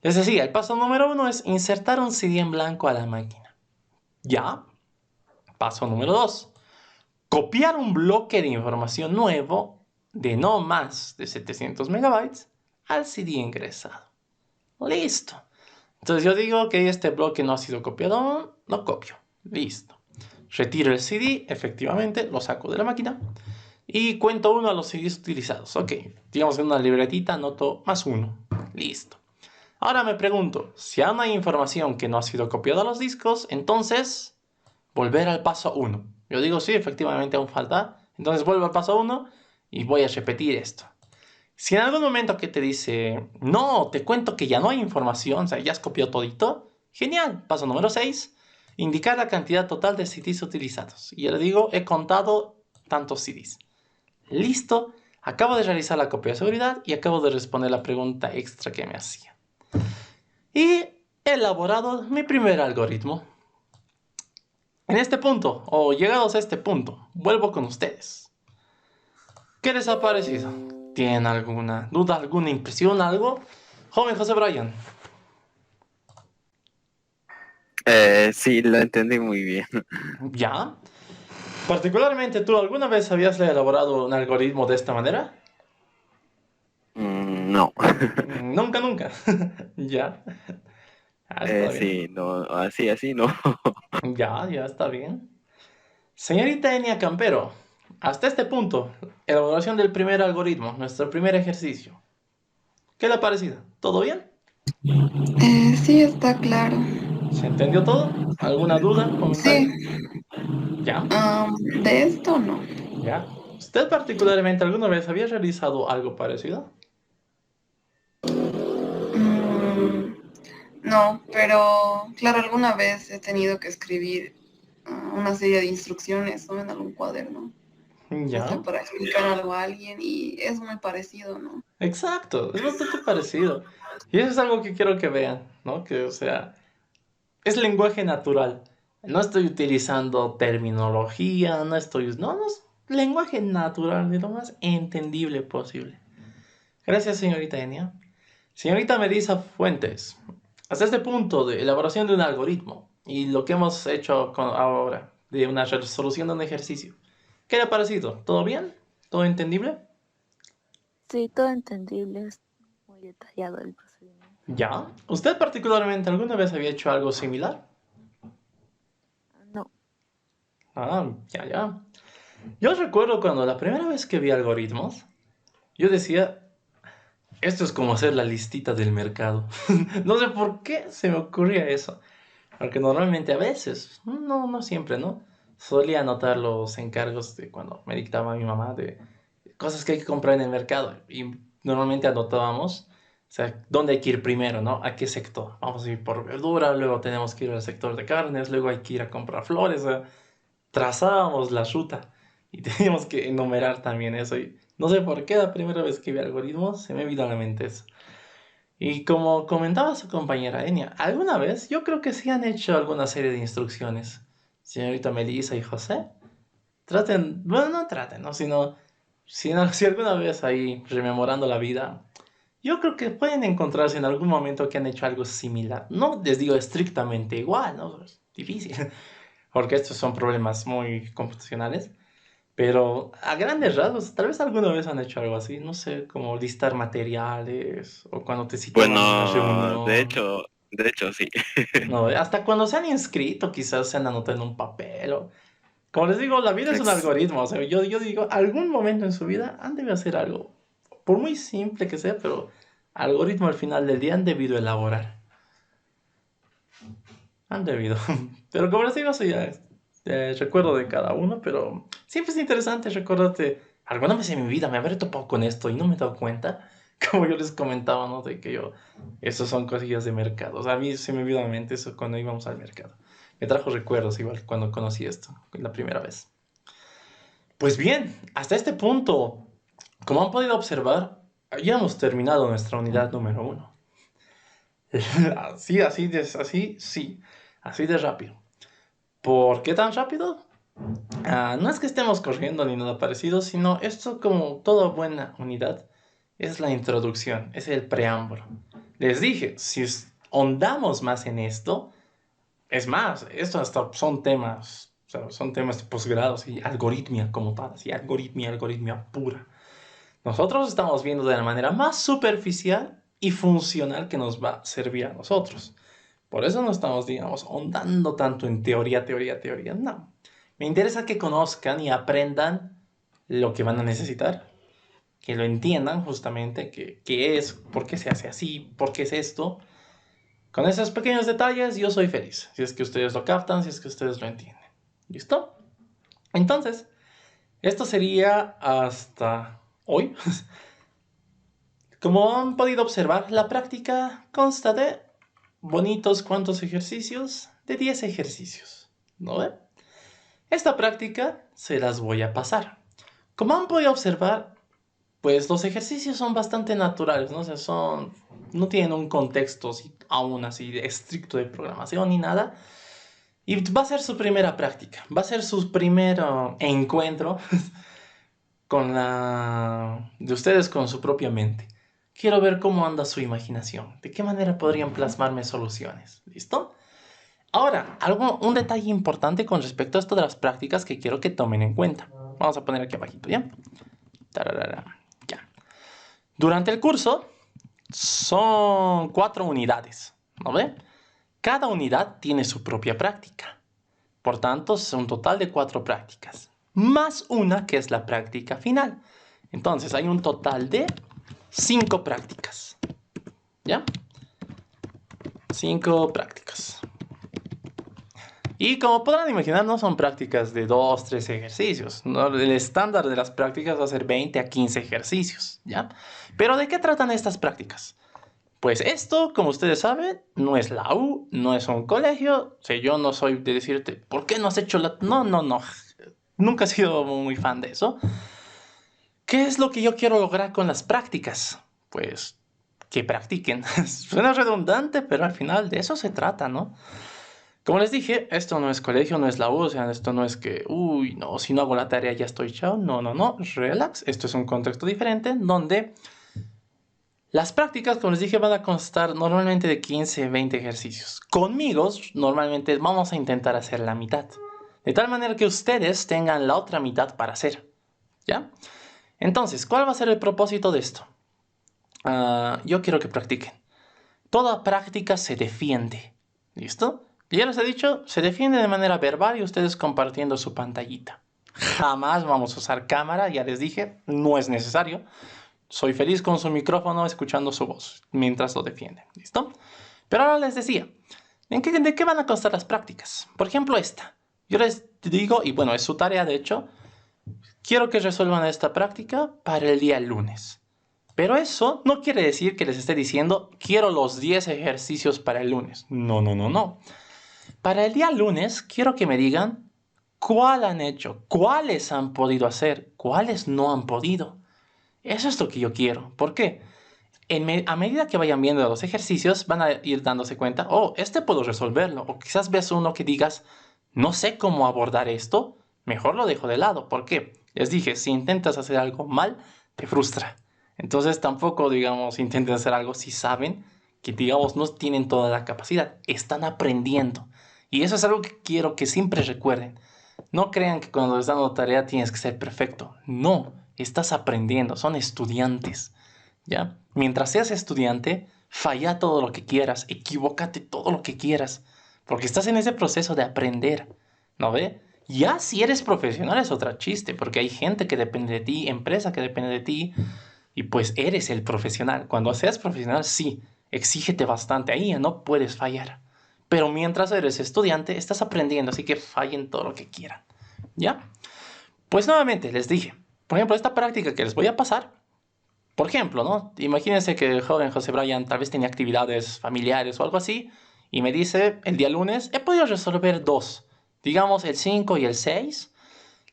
Speaker 1: Les decía, el paso número 1 es insertar un CD en blanco a la máquina. ¿Ya? Paso número 2. Copiar un bloque de información nuevo de no más de 700 megabytes al CD ingresado. Listo. Entonces yo digo que este bloque no ha sido copiado aún, lo copio. Listo. Retiro el CD, efectivamente, lo saco de la máquina. Y cuento uno a los CDs utilizados. Ok, digamos en una libretita anoto +1. Listo. Ahora me pregunto, si aún hay información que no ha sido copiada a los discos, entonces volver al paso 1. Yo digo, sí, efectivamente aún falta. Entonces vuelvo al paso 1 y voy a repetir esto. Si en algún momento que te dice, no, te cuento que ya no hay información, o sea, ya has copiado todito, genial. Paso número 6, indicar la cantidad total de CDs utilizados. Y yo le digo, he contado tantos CDs. Listo, acabo de realizar la copia de seguridad y acabo de responder la pregunta extra que me hacía. Y he elaborado mi primer algoritmo. En este punto, o llegados a este punto, vuelvo con ustedes. ¿Qué les ha parecido? ¿Tienen alguna duda, alguna impresión, algo? Joven José Brian.
Speaker 2: Sí, lo entendí muy bien.
Speaker 1: ¿Ya? Particularmente, ¿tú alguna vez habías elaborado un algoritmo de esta manera?
Speaker 2: No.
Speaker 1: Nunca, nunca. ¿Ya? Está bien.
Speaker 2: Sí, no, así no.
Speaker 1: Ya está bien. Señorita Enia Campero, hasta este punto, elaboración del primer algoritmo, nuestro primer ejercicio. ¿Qué le ha parecido? ¿Todo bien?
Speaker 3: Sí, está claro.
Speaker 1: ¿Se entendió todo? ¿Alguna duda? ¿Comentario?
Speaker 3: Sí,
Speaker 1: ¿Ya?
Speaker 3: de esto no.
Speaker 1: ¿Ya? ¿Usted particularmente alguna vez había realizado algo parecido?
Speaker 3: Mm, no, pero claro, alguna vez he tenido que escribir una serie de instrucciones, ¿no? En algún cuaderno, ya sea
Speaker 1: ¿Ya?
Speaker 3: para explicar algo a alguien y es muy parecido, ¿no?
Speaker 1: Exacto, es bastante parecido. Y eso es algo que quiero que vean, ¿no? Que, o sea, es lenguaje natural. No estoy utilizando terminología, no, es lenguaje natural, de lo más entendible posible. Gracias, señorita Enia. Señorita Melissa Fuentes, hasta este punto de elaboración de un algoritmo y lo que hemos hecho ahora, de una resolución de un ejercicio, ¿qué le ha parecido? ¿Todo bien? ¿Todo entendible?
Speaker 4: Sí, todo entendible, es muy detallado el procedimiento.
Speaker 1: ¿Ya? ¿Usted particularmente alguna vez había hecho algo similar?
Speaker 4: No,
Speaker 1: Ya. Yo recuerdo cuando la primera vez que vi algoritmos, yo decía, esto es como hacer la listita del mercado. No sé por qué se me ocurría eso. Porque normalmente a veces, no siempre, ¿no? Solía anotar los encargos de cuando me dictaba mi mamá de cosas que hay que comprar en el mercado. Y normalmente anotábamos, o sea, dónde hay que ir primero, ¿no? A qué sector. Vamos a ir por verdura, luego tenemos que ir al sector de carnes, luego hay que ir a comprar flores. O sea, trazábamos la ruta y teníamos que enumerar también eso. Y no sé por qué la primera vez que vi algoritmos se me vino a la mente eso. Y como comentaba su compañera Enia, alguna vez yo creo que sí han hecho alguna serie de instrucciones. Señorita Melissa y José, traten, bueno, no traten, ¿no? Sino, si alguna vez ahí rememorando la vida, yo creo que pueden encontrarse en algún momento que han hecho algo similar. No les digo estrictamente igual, ¿no? Es difícil, porque estos son problemas muy computacionales. Pero a grandes rasgos, tal vez alguna vez han hecho algo así, no sé, como listar materiales o cuando te citaban en una
Speaker 2: Bueno,
Speaker 1: reunión.
Speaker 2: de hecho sí.
Speaker 1: No, hasta cuando se han inscrito, quizás se han anotado en un papel. Como les digo, la vida es un
Speaker 2: Ex-
Speaker 1: algoritmo. O sea, yo digo, algún momento en su vida han debido hacer algo, por muy simple que sea, pero algoritmo al final del día han debido elaborar. Han debido. Pero como les digo, eso ya es recuerdo de cada uno, pero siempre es interesante recordarte. Alguna vez en mi vida me habré topado con esto y no me he dado cuenta. Como yo les comentaba, ¿no? De que yo, esos son cosillas de mercado. O sea, a mí se me vino a la mente eso cuando íbamos al mercado. Me trajo recuerdos igual cuando conocí esto, la primera vez. Pues bien, hasta este punto, como han podido observar, ya hemos terminado nuestra unidad número 1. Así de rápido. ¿Por qué tan rápido? No es que estemos corriendo ni nada parecido, sino esto, como toda buena unidad, es la introducción, es el preámbulo. Les dije, si ahondamos más en esto, es más, esto hasta son temas, o sea, son temas de posgrados y algoritmia como tal, así, algoritmia pura. Nosotros estamos viendo de la manera más superficial y funcional que nos va a servir a nosotros. Por eso no estamos, digamos, ahondando tanto en teoría. No. Me interesa que conozcan y aprendan lo que van a necesitar. Que lo entiendan justamente, qué es, por qué se hace así, por qué es esto. Con esos pequeños detalles yo soy feliz. Si es que ustedes lo captan, si es que ustedes lo entienden. ¿Listo? Entonces, esto sería hasta hoy. Como han podido observar, la práctica consta de bonitos cuantos ejercicios, de 10 ejercicios. ¿No ven? Esta práctica se las voy a pasar. Como han podido observar, pues los ejercicios son bastante naturales, ¿no? O sea, no tienen un contexto aún así estricto de programación ni nada. Y va a ser su primera práctica, va a ser su primer encuentro de ustedes con su propia mente. Quiero ver cómo anda su imaginación, de qué manera podrían plasmarme soluciones. ¿Listo? Ahora, un detalle importante con respecto a esto de las prácticas que quiero que tomen en cuenta. Vamos a poner aquí abajito, ¿ya? Tararara, ya. Durante el curso son 4 unidades, ¿no ve? Cada unidad tiene su propia práctica. Por tanto, es un total de 4 prácticas, más una que es la práctica final. Entonces, hay un total de 5 prácticas. ¿Ya? 5 prácticas. Y como podrán imaginar, no son prácticas de 2, 3 ejercicios. ¿No? El estándar de las prácticas va a ser 20 a 15 ejercicios. ¿Ya? Pero ¿de qué tratan estas prácticas? Pues esto, como ustedes saben, no es la U, no es un colegio. O sea, yo no soy de decirte, ¿por qué no has hecho la...? No. Nunca he sido muy fan de eso. ¿Qué es lo que yo quiero lograr con las prácticas? Pues que practiquen. Suena redundante, pero al final de eso se trata, ¿no? Como les dije, esto no es colegio, no es la U, o sea, esto no es que, uy, no, si no hago la tarea ya estoy chao. No, relax. Esto es un contexto diferente donde las prácticas, como les dije, van a constar normalmente de 15, 20 ejercicios. Conmigo, normalmente vamos a intentar hacer la mitad. De tal manera que ustedes tengan la otra mitad para hacer. ¿Ya? Entonces, ¿cuál va a ser el propósito de esto? Yo quiero que practiquen. Toda práctica se defiende. ¿Listo? Ya les he dicho, se defiende de manera verbal y ustedes compartiendo su pantallita. Jamás vamos a usar cámara, ya les dije, no es necesario. Soy feliz con su micrófono escuchando su voz mientras lo defienden. ¿Listo? Pero ahora les decía, ¿de qué van a constar las prácticas? Por ejemplo, esta. Yo les digo, y bueno, es su tarea de hecho, quiero que resuelvan esta práctica para el día lunes. Pero eso no quiere decir que les esté diciendo, quiero los 10 ejercicios para el lunes. No. Para el día lunes, quiero que me digan cuál han hecho, cuáles han podido hacer, cuáles no han podido. Eso es lo que yo quiero. ¿Por qué? A medida que vayan viendo los ejercicios, van a ir dándose cuenta, oh, este puedo resolverlo. O quizás veas uno que digas, no sé cómo abordar esto, mejor lo dejo de lado. ¿Por qué? Les dije, si intentas hacer algo mal, te frustra. Entonces tampoco, digamos, intenten hacer algo si saben que, digamos, no tienen toda la capacidad. Están aprendiendo. Y eso es algo que quiero que siempre recuerden. No crean que cuando les dan una tarea tienes que ser perfecto. No, estás aprendiendo, son estudiantes. ¿Ya? Mientras seas estudiante, falla todo lo que quieras, equivócate todo lo que quieras, porque estás en ese proceso de aprender, ¿no ve? Ya si eres profesional es otra chiste, porque hay gente que depende de ti, empresa que depende de ti, y pues eres el profesional. Cuando seas profesional, sí, exígete bastante, ahí ya no puedes fallar. Pero mientras eres estudiante, estás aprendiendo, así que fallen todo lo que quieran, ¿ya? Pues nuevamente les dije, por ejemplo, esta práctica que les voy a pasar, por ejemplo, ¿no? Imagínense que el joven José Brian tal vez tenía actividades familiares o algo así, y me dice, el día lunes, he podido resolver 2, digamos el 5 y el 6.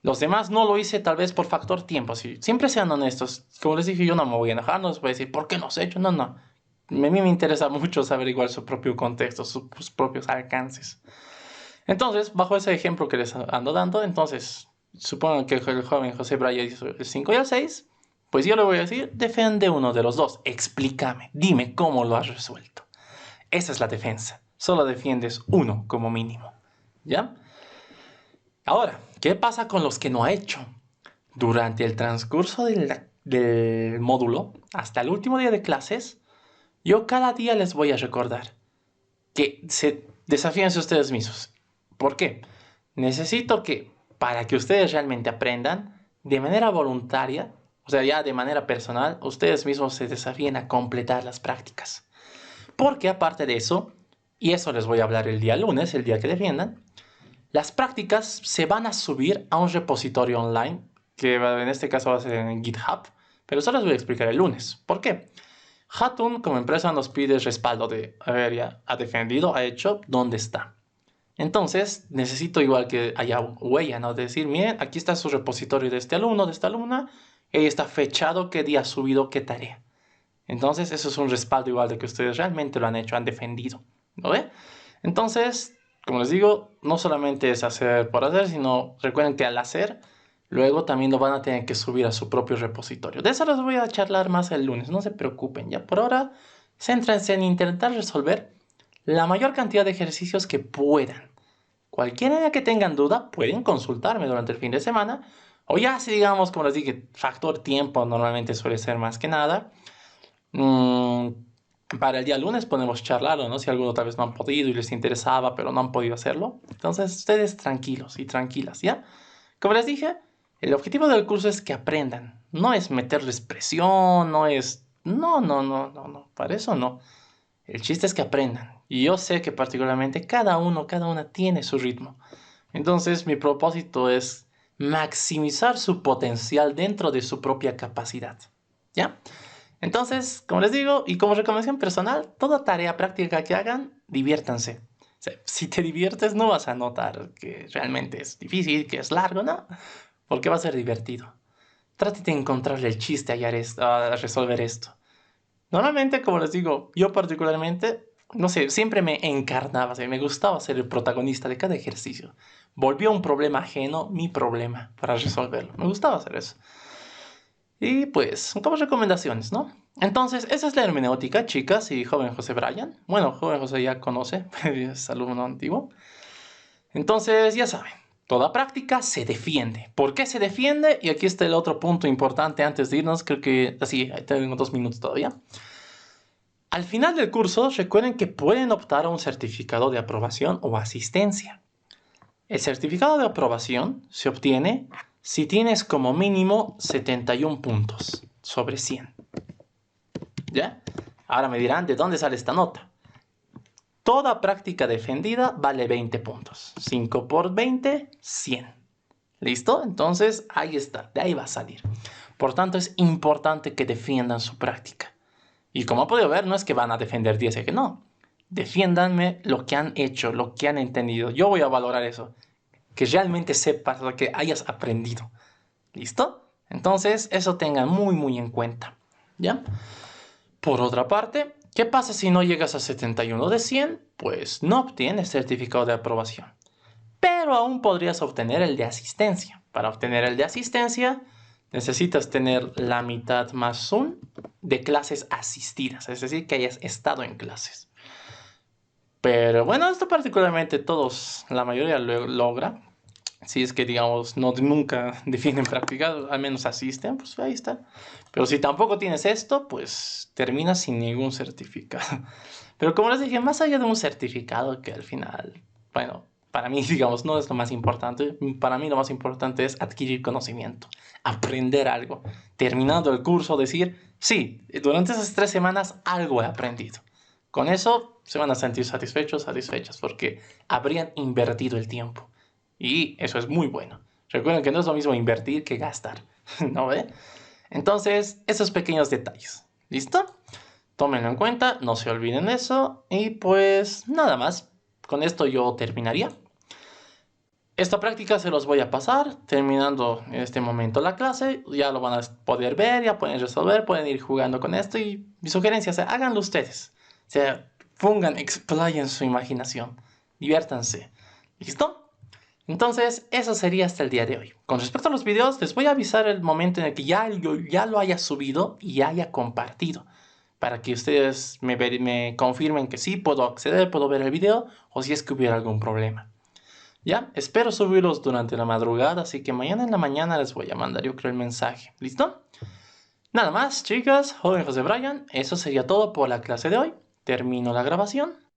Speaker 1: Los demás no lo hice tal vez por factor tiempo. ¿Sí? Siempre sean honestos. Como les dije, yo no me voy a enojar, no les voy a decir, ¿por qué no se ha hecho? No. A mí me interesa mucho saber igual su propio contexto, sus propios alcances. Entonces, bajo ese ejemplo que les ando dando, entonces, supongo que el joven José Brian hizo el 5 y el 6. Pues yo le voy a decir, defiende uno de los 2. Explícame, dime cómo lo has resuelto. Esa es la defensa. Solo defiendes uno como mínimo. ¿Ya? Ahora, ¿qué pasa con los que no ha hecho? Durante el transcurso de del módulo, hasta el último día de clases, yo cada día les voy a recordar que se desafíense ustedes mismos. ¿Por qué? Necesito que, para que ustedes realmente aprendan, de manera voluntaria, o sea, ya de manera personal, ustedes mismos se desafíen a completar las prácticas. Porque aparte de eso, y eso les voy a hablar el día lunes, el día que defiendan, las prácticas se van a subir a un repositorio online, que en este caso va a ser en GitHub, pero eso les voy a explicar el lunes. ¿Por qué? Hatun como empresa nos pide respaldo de, a ver, ya ha defendido, ha hecho, ¿dónde está? Entonces, necesito igual que haya huella, ¿no? De decir, miren, aquí está su repositorio de este alumno, de esta alumna, y está fechado qué día ha subido qué tarea. Entonces, eso es un respaldo igual de que ustedes realmente lo han hecho, han defendido, ¿no ve? Entonces, como les digo, no solamente es hacer por hacer, sino recuerden que al hacer, luego también lo van a tener que subir a su propio repositorio. De eso les voy a charlar más el lunes, no se preocupen. Ya por ahora, céntrense en intentar resolver la mayor cantidad de ejercicios que puedan. Cualquier área que tengan duda, pueden consultarme durante el fin de semana. O ya si digamos, como les dije, factor tiempo normalmente suele ser más que nada. Para el día lunes podemos charlarlo, ¿no? Si alguno tal vez no han podido y les interesaba, pero no han podido hacerlo. Entonces, ustedes tranquilos y tranquilas, ¿ya? Como les dije, el objetivo del curso es que aprendan. No es meterles presión, no es... No. Para eso no. El chiste es que aprendan. Y yo sé que particularmente cada una tiene su ritmo. Entonces, mi propósito es maximizar su potencial dentro de su propia capacidad, ¿ya? Entonces, como les digo, y como recomendación personal, toda tarea práctica que hagan, diviértanse. O sea, si te diviertes, no vas a notar que realmente es difícil, que es largo, ¿no? Porque va a ser divertido. Trate de encontrarle el chiste a resolver esto. Normalmente, como les digo, yo particularmente, no sé, siempre me encarnaba, o sea, me gustaba ser el protagonista de cada ejercicio. Volvió un problema ajeno mi problema para resolverlo. Me gustaba hacer eso. Y pues, como recomendaciones, ¿no? Entonces, esa es la hermenéutica, chicas y joven José Brian. Bueno, joven José ya conoce, es alumno antiguo. Entonces, ya saben, toda práctica se defiende. ¿Por qué se defiende? Y aquí está el otro punto importante antes de irnos, creo que así, tengo 2 minutos todavía. Al final del curso, recuerden que pueden optar a un certificado de aprobación o asistencia. El certificado de aprobación se obtiene si tienes como mínimo 71 puntos sobre 100. ¿Ya? Ahora me dirán, ¿de dónde sale esta nota? Toda práctica defendida vale 20 puntos. 5 por 20, 100. ¿Listo? Entonces, ahí está. De ahí va a salir. Por tanto, es importante que defiendan su práctica. Y como han podido ver, no es que van a defender 10, que no. Defiéndanme lo que han hecho, lo que han entendido. Yo voy a valorar eso. Que realmente sepas lo que hayas aprendido. ¿Listo? Entonces, eso tengan muy en cuenta. ¿Ya? Por otra parte, ¿qué pasa si no llegas a 71 de 100? Pues no obtienes certificado de aprobación. Pero aún podrías obtener el de asistencia. Para obtener el de asistencia, necesitas tener la mitad más 1 de clases asistidas. Es decir, que hayas estado en clases. Pero bueno, esto particularmente todos, la mayoría lo logra. Si es que, digamos, nunca definen practicar, al menos asisten, pues ahí está. Pero si tampoco tienes esto, pues terminas sin ningún certificado. Pero como les dije, más allá de un certificado que al final, bueno, para mí, digamos, no es lo más importante. Para mí lo más importante es adquirir conocimiento, aprender algo. Terminando el curso, decir, sí, durante esas 3 semanas algo he aprendido. Con eso se van a sentir satisfechas, porque habrían invertido el tiempo. Y eso es muy bueno. Recuerden que no es lo mismo invertir que gastar, ¿no ve? Entonces, esos pequeños detalles. ¿Listo? Tómenlo en cuenta, no se olviden eso. Y pues nada más. Con esto yo terminaría. Esta práctica se los voy a pasar terminando en este momento la clase. Ya lo van a poder ver, ya pueden resolver, pueden ir jugando con esto. Y mi sugerencia es, háganlo ustedes. O sea, explayen su imaginación. Diviértanse. ¿Listo? Entonces, eso sería hasta el día de hoy. Con respecto a los videos, les voy a avisar el momento en el que ya lo haya subido y haya compartido. Para que ustedes me confirmen que sí puedo acceder, puedo ver el video, o si es que hubiera algún problema. Ya, espero subirlos durante la madrugada, así que mañana en la mañana les voy a mandar, yo creo, el mensaje. ¿Listo? Nada más, chicas, joven José Brian, eso sería todo por la clase de hoy. Termino la grabación.